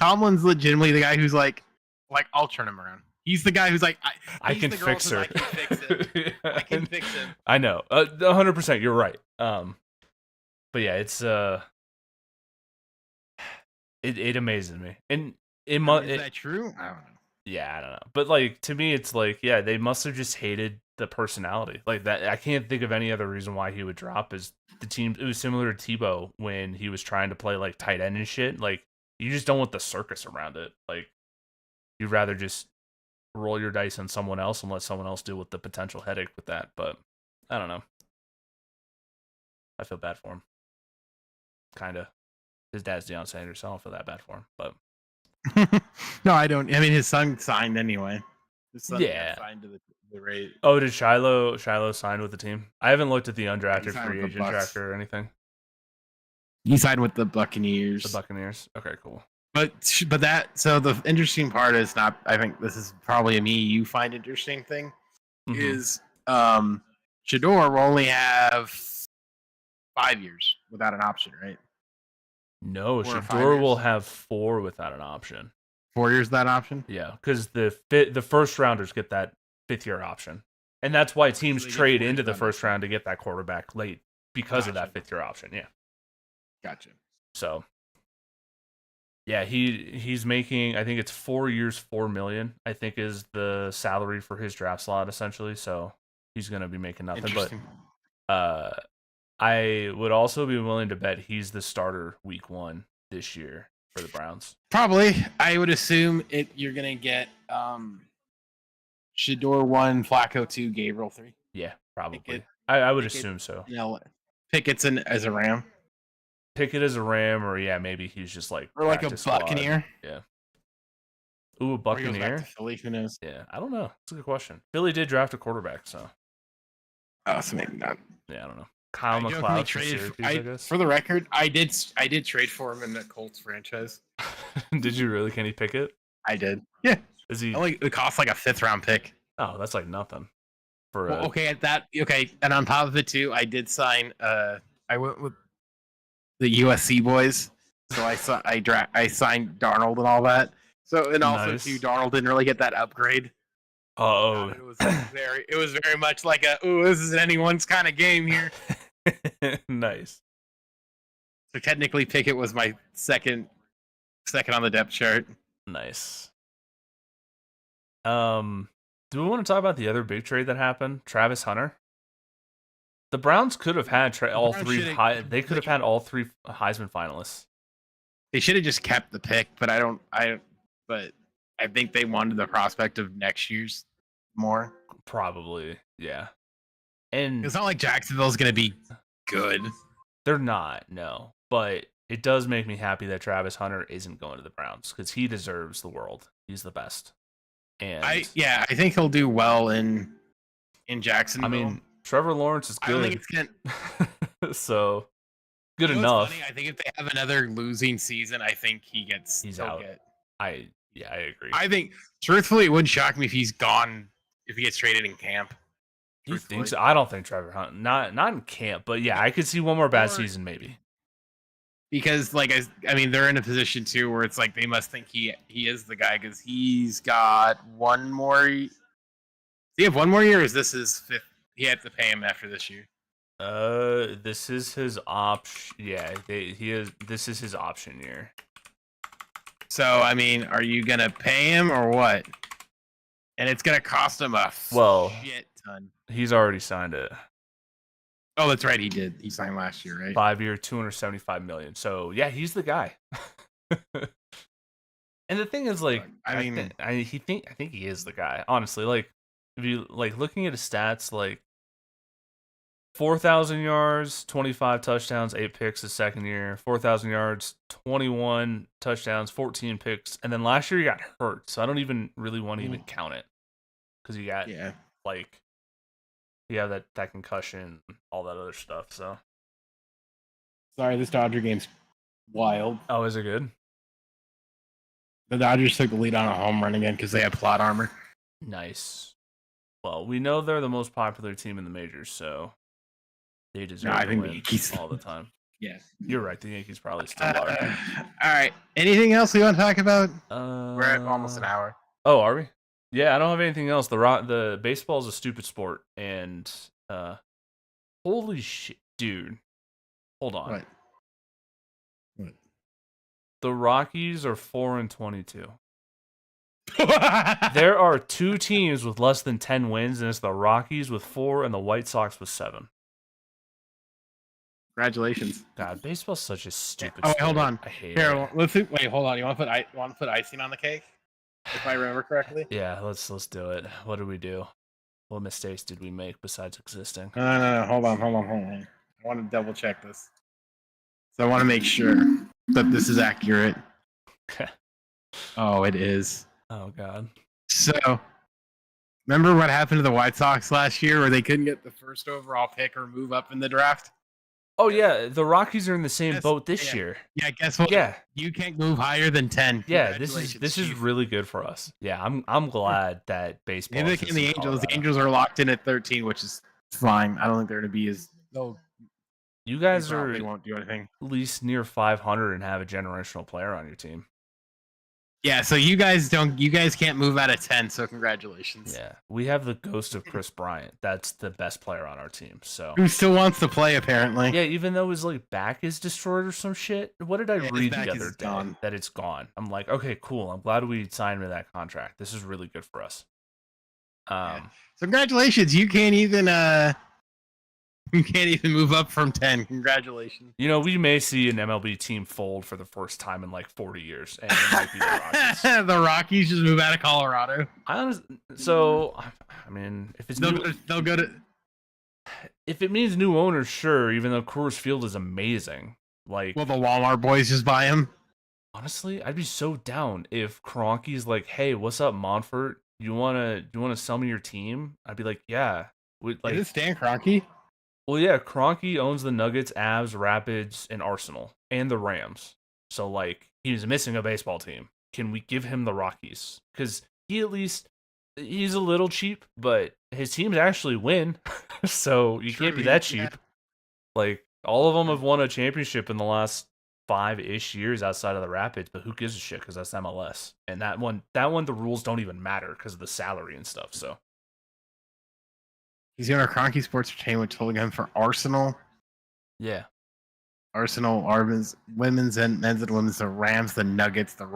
Speaker 2: Tomlin's legitimately the guy who's like, I'll turn him around. He's the guy who's like,
Speaker 1: I
Speaker 2: he's
Speaker 1: can
Speaker 2: the girl
Speaker 1: fix
Speaker 2: who's
Speaker 1: her.
Speaker 2: like, I can fix him. I can fix him.
Speaker 1: I know, 100%. You're right. But yeah, it's it amazes me, and
Speaker 2: Is that true? I don't know.
Speaker 1: Yeah, I don't know. But like to me it's like, yeah, they must have just hated the personality. Like that I can't think of any other reason why he would drop is the team. It was similar to Tebow when he was trying to play like tight end and shit. Like you just don't want the circus around it. Like you'd rather just roll your dice on someone else and let someone else deal with the potential headache with that. But I don't know. I feel bad for him. Kinda. His dad's Deion Sanders, so I don't feel that bad for him. But
Speaker 2: No, I don't. I mean, his son signed anyway. His son
Speaker 1: Yeah.
Speaker 2: got signed to the rate.
Speaker 1: oh, did Shiloh sign with the team? I haven't looked at the undrafted
Speaker 2: signed
Speaker 1: free
Speaker 2: with the
Speaker 1: agent
Speaker 2: Bucks.
Speaker 1: tracker or anything.
Speaker 2: He signed with the Buccaneers.
Speaker 1: The Buccaneers. Okay, cool.
Speaker 2: But the interesting part is not. I think this is probably a me you find interesting thing
Speaker 1: Mhm.
Speaker 2: is Shador will only have 5 years without an option, right?
Speaker 1: No,
Speaker 2: 4 or 5
Speaker 1: Shador will
Speaker 2: years?
Speaker 1: have 4 without an option.
Speaker 2: 4 years without option.
Speaker 1: Yeah, because the first rounders get that 5th-year option, and that's why teams
Speaker 2: they get
Speaker 1: trade
Speaker 2: 4
Speaker 1: into
Speaker 2: years
Speaker 1: the
Speaker 2: without
Speaker 1: first round to get that quarterback late because of that
Speaker 2: Gotcha.
Speaker 1: 5th-year option. Yeah,
Speaker 2: Gotcha.
Speaker 1: so yeah, he's making, I think it's 4 years, $4 million. I think is the salary for his draft slot essentially. So he's gonna be making nothing. But
Speaker 2: Interesting.
Speaker 1: I would also be willing to bet he's the starter week 1 this year for the Browns.
Speaker 2: Probably, I would assume it. You're gonna get Shador 1, Flacco 2, Gabriel 3.
Speaker 1: Yeah, probably.
Speaker 2: Pickett-
Speaker 1: I would
Speaker 2: Pickett-
Speaker 1: assume so.
Speaker 2: You know, Pickett's as a Ram
Speaker 1: Pickett as a Ram, or yeah, maybe he's just like
Speaker 2: or like a
Speaker 1: practice squad.
Speaker 2: Buccaneer.
Speaker 1: Yeah. Ooh, a
Speaker 2: Or he goes back
Speaker 1: Buccaneer.
Speaker 2: to Philly. Who knows?
Speaker 1: Yeah, I don't know. It's a good question. Philly did draft a quarterback, so
Speaker 2: Oh, so maybe not.
Speaker 1: yeah, I don't know. Kyle
Speaker 2: I jokingly
Speaker 1: McLeod from
Speaker 2: traded.
Speaker 1: Syracuse, I guess.
Speaker 2: For the record, I did trade for him in the Colts franchise.
Speaker 1: Did you really? Can he pick it?
Speaker 2: I did. Yeah.
Speaker 1: Is he?
Speaker 2: It cost like a 5th round pick.
Speaker 1: Oh, that's like nothing. For
Speaker 2: Well, okay, and on top of it too, I did sign. I went with the USC boys, so I signed Darnold and all that. So and also
Speaker 1: Nice.
Speaker 2: too, Darnold didn't really get that upgrade.
Speaker 1: Oh,
Speaker 2: It was very much like this is anyone's kind of game here.
Speaker 1: nice.
Speaker 2: So technically, Pickett was my second on the depth chart.
Speaker 1: Nice. Do we want to talk about the other big trade that happened? Travis Hunter. The Browns could have had all
Speaker 2: Browns
Speaker 1: three.
Speaker 2: should've-
Speaker 1: They could have had all 3 Heisman finalists.
Speaker 2: They should have just kept the pick, but but I think they wanted the prospect of next year's more.
Speaker 1: Probably, yeah. And
Speaker 2: It's not like Jacksonville's going to be good.
Speaker 1: they're not, no. But it does make me happy that Travis Hunter isn't going to the Browns because he deserves the world. He's the best. And
Speaker 2: I think he'll do well in Jacksonville.
Speaker 1: I mean, Trevor Lawrence is
Speaker 2: I don't
Speaker 1: good.
Speaker 2: think it's gonna.
Speaker 1: So good
Speaker 2: You know what's
Speaker 1: enough.
Speaker 2: funny? I think if they have another losing season, I think he's
Speaker 1: He's out. I agree.
Speaker 2: I think, truthfully, it wouldn't shock me if he's gone. If he gets traded in camp.
Speaker 1: You
Speaker 2: truthfully.
Speaker 1: think so? I don't think Trevor Hunt not in camp, but yeah, I could see one more bad
Speaker 2: Or-
Speaker 1: season maybe.
Speaker 2: Because, they're in a position too where it's like they must think he is the guy because he's got one more. Does he have one more year? Or is this his 5th? He had to pay him after this year.
Speaker 1: This is his option. Yeah, he is. This is his option year.
Speaker 2: So I mean, are you gonna pay him or what? And it's gonna cost him a shit ton.
Speaker 1: He's already signed it.
Speaker 2: Oh, that's right. He did. He signed last year, right?
Speaker 1: 5-year, $275 million. So yeah, he's the guy. And the thing is, like, I think he is the guy. Honestly, like, if you like looking at his stats, like 4,000 yards, 25 touchdowns, 8 picks his second year. 4,000 yards, 21 touchdowns, 14 picks, and then last year he got hurt. So I don't even really want to even count it because you got like you have that concussion, all that other stuff. So
Speaker 2: sorry, this Dodger game's wild.
Speaker 1: Oh, is it good?
Speaker 2: The Dodgers took the lead on a home run again because they had plot armor.
Speaker 1: Nice. Well, we know they're the most popular team in the majors, so they deserve to win all the time.
Speaker 2: Yes.
Speaker 1: You're right. The Yankees probably still are.
Speaker 2: All right. Anything else we want to talk about? We're at almost an hour.
Speaker 1: Oh, are we? Yeah, I don't have anything else. The baseball is a stupid sport, and holy shit, dude. Hold on.
Speaker 2: What?
Speaker 1: The Rockies are 4-22. There are 2 teams with less than 10 wins, and it's the Rockies with 4 and the White Sox with 7.
Speaker 2: Congratulations.
Speaker 1: God, baseball's such a stupid
Speaker 2: sport. Hold on.
Speaker 1: I hate
Speaker 2: it. Let's see. Wait, hold on. You want to put icing on the cake? If I remember correctly?
Speaker 1: Yeah, let's do it. What did we do? What mistakes did we make besides existing?
Speaker 2: No. Hold on. I want to double check this. So I want to make sure that this is accurate.
Speaker 1: Okay.
Speaker 2: Oh, it is.
Speaker 1: Oh, God.
Speaker 2: So, remember what happened to the White Sox last year where they couldn't get the first overall pick or move up in the draft?
Speaker 1: Oh, yeah. The Rockies are in the same boat this year.
Speaker 2: Yeah, guess what?
Speaker 1: Yeah.
Speaker 2: You can't move higher than 10.
Speaker 1: Yeah, this is really good for us. Yeah, I'm glad that baseball is
Speaker 2: in the Angels. The Angels are locked in at 13, which is fine. I don't think they're going to be as...
Speaker 1: You guys
Speaker 2: they won't do anything.
Speaker 1: At least near 500 and have a generational player on your team.
Speaker 2: Yeah, so you guys can't move out of 10, so congratulations.
Speaker 1: Yeah. We have the ghost of Chris Bryant. That's the best player on our team. So
Speaker 2: who still wants to play apparently.
Speaker 1: Yeah, even though his like back is destroyed or some shit. What did I read the other day? That it's gone. I'm like, okay, cool. I'm glad we signed him to that contract. This is really good for us.
Speaker 2: So congratulations. You can't even move up from 10. Congratulations.
Speaker 1: You know, we may see an MLB team fold for the first time in like 40 years, and it might be the Rockies.
Speaker 2: The Rockies just move out of Colorado.
Speaker 1: I mean, if it's
Speaker 2: they'll go to.
Speaker 1: If it means new owners, sure. Even though Coors Field is amazing, like,
Speaker 2: will the Walmart boys just buy him?
Speaker 1: Honestly, I'd be so down if Kroenke's like, "Hey, what's up, Monfort? You wanna sell me your team?" I'd be like, "Yeah."
Speaker 2: Is it Stan Kroenke?
Speaker 1: Well, yeah, Kroenke owns the Nuggets, Avs, Rapids, and Arsenal, and the Rams. So, like, he's missing a baseball team. Can we give him the Rockies? Because he's a little cheap, but his teams actually win. So, you can't be that cheap. Yeah. Like, all of them have won a championship in the last 5-ish years outside of the Rapids, but who gives a shit? Because that's MLS. And that one, the rules don't even matter because of the salary and stuff, so.
Speaker 2: He's the owner of Kroenke Sports Entertainment, holding him for Arsenal.
Speaker 1: Yeah.
Speaker 2: Arsenal, women's and men's and women's, the Rams, the Nuggets, the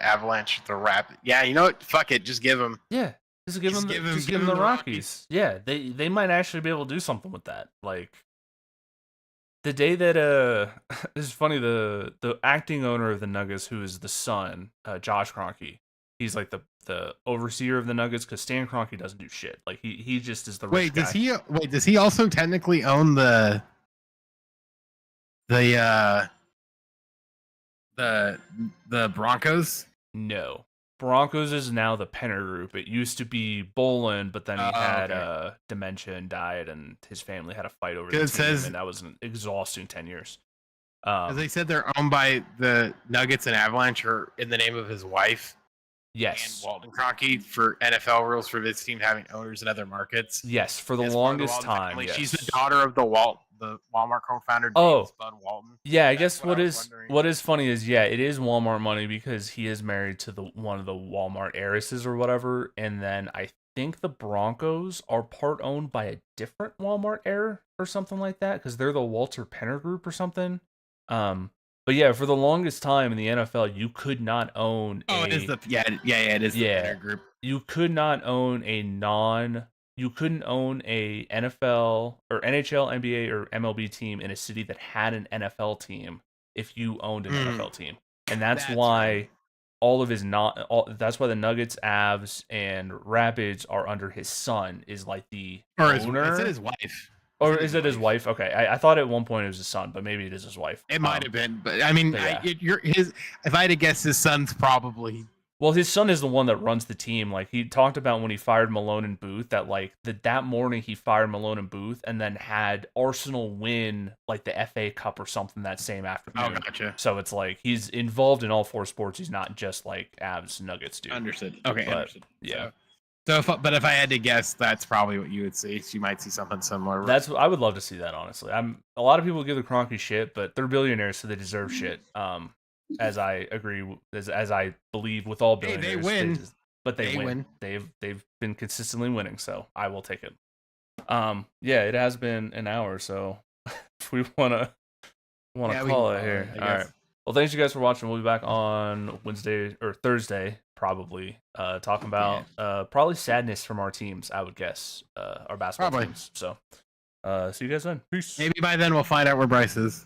Speaker 2: Avalanche, the Rapid. Yeah, you know what? Fuck it. Just give him.
Speaker 1: Yeah. Just give him the Rockies. Yeah, they might actually be able to do something with that. Like, the day that this is funny, the acting owner of the Nuggets, who is the son, Josh Kroenke, he's like the overseer of the Nuggets because Stan Kroenke doesn't do shit. Like he just is the rich guy.
Speaker 2: Does he also technically own the Broncos?
Speaker 1: No. Broncos is now the Penner Group. It used to be Bolin, but then he had dementia and died, and his family had a fight over the team, and that was an exhausting 10 years.
Speaker 2: As they said, they're owned by the Nuggets and Avalanche, or in the name of his wife.
Speaker 1: Yes.
Speaker 2: And Walton Kroenke, for NFL rules for this team having owners in other markets.
Speaker 1: Yes, for the longest time. Yes.
Speaker 2: She's the daughter of the Walmart co-founder, James Bud Walton.
Speaker 1: Yeah, I guess what is funny is, yeah, it is Walmart money because he is married to one of the Walmart heiresses or whatever, and then I think the Broncos are part owned by a different Walmart heir or something like that because they're the Walter Penner Group or something. But yeah, for the longest time in the NFL, you could not own
Speaker 2: Oh,
Speaker 1: a
Speaker 2: it is the it is the Penner Group.
Speaker 1: you could not own you couldn't own a NFL or NHL, NBA, or MLB team in a city that had an NFL team if you owned an NFL team. And that's why
Speaker 2: right.
Speaker 1: that's why the Nuggets, Avs, and Rapids are under his son is like the
Speaker 2: Or
Speaker 1: owner.
Speaker 2: is it his wife?
Speaker 1: Or is it his wife? Okay, I thought at one point it was his son, but maybe it is his wife.
Speaker 2: It might have been, but I mean,
Speaker 1: yeah.
Speaker 2: If I had to guess, his son's probably.
Speaker 1: Well, his son is the one that runs the team. Like he talked about when he fired Malone and Booth, that like that morning he fired Malone and Booth, and then had Arsenal win like the FA Cup or something that same afternoon.
Speaker 2: Oh, gotcha.
Speaker 1: So it's like he's involved in all four sports. He's not just like Avs Nuggets dude.
Speaker 2: Understood. Okay, understood.
Speaker 1: Yeah.
Speaker 2: So, if I had to guess, that's probably what you would see. So you might see something similar.
Speaker 1: I would love to see that, honestly. A lot of people give the Kroenke shit, but they're billionaires, so they deserve shit. As I agree, as I believe with all billionaires,
Speaker 2: they win,
Speaker 1: but they win. They've been consistently winning, so I will take it. Yeah, it has been an hour, so if we wanna call it here. All right. Well, thanks you guys for watching. We'll be back on Wednesday or Thursday, probably, talking about probably sadness from our teams. I would guess our basketball teams. So, see you guys then. Peace.
Speaker 2: Maybe by then we'll find out where Bryce is.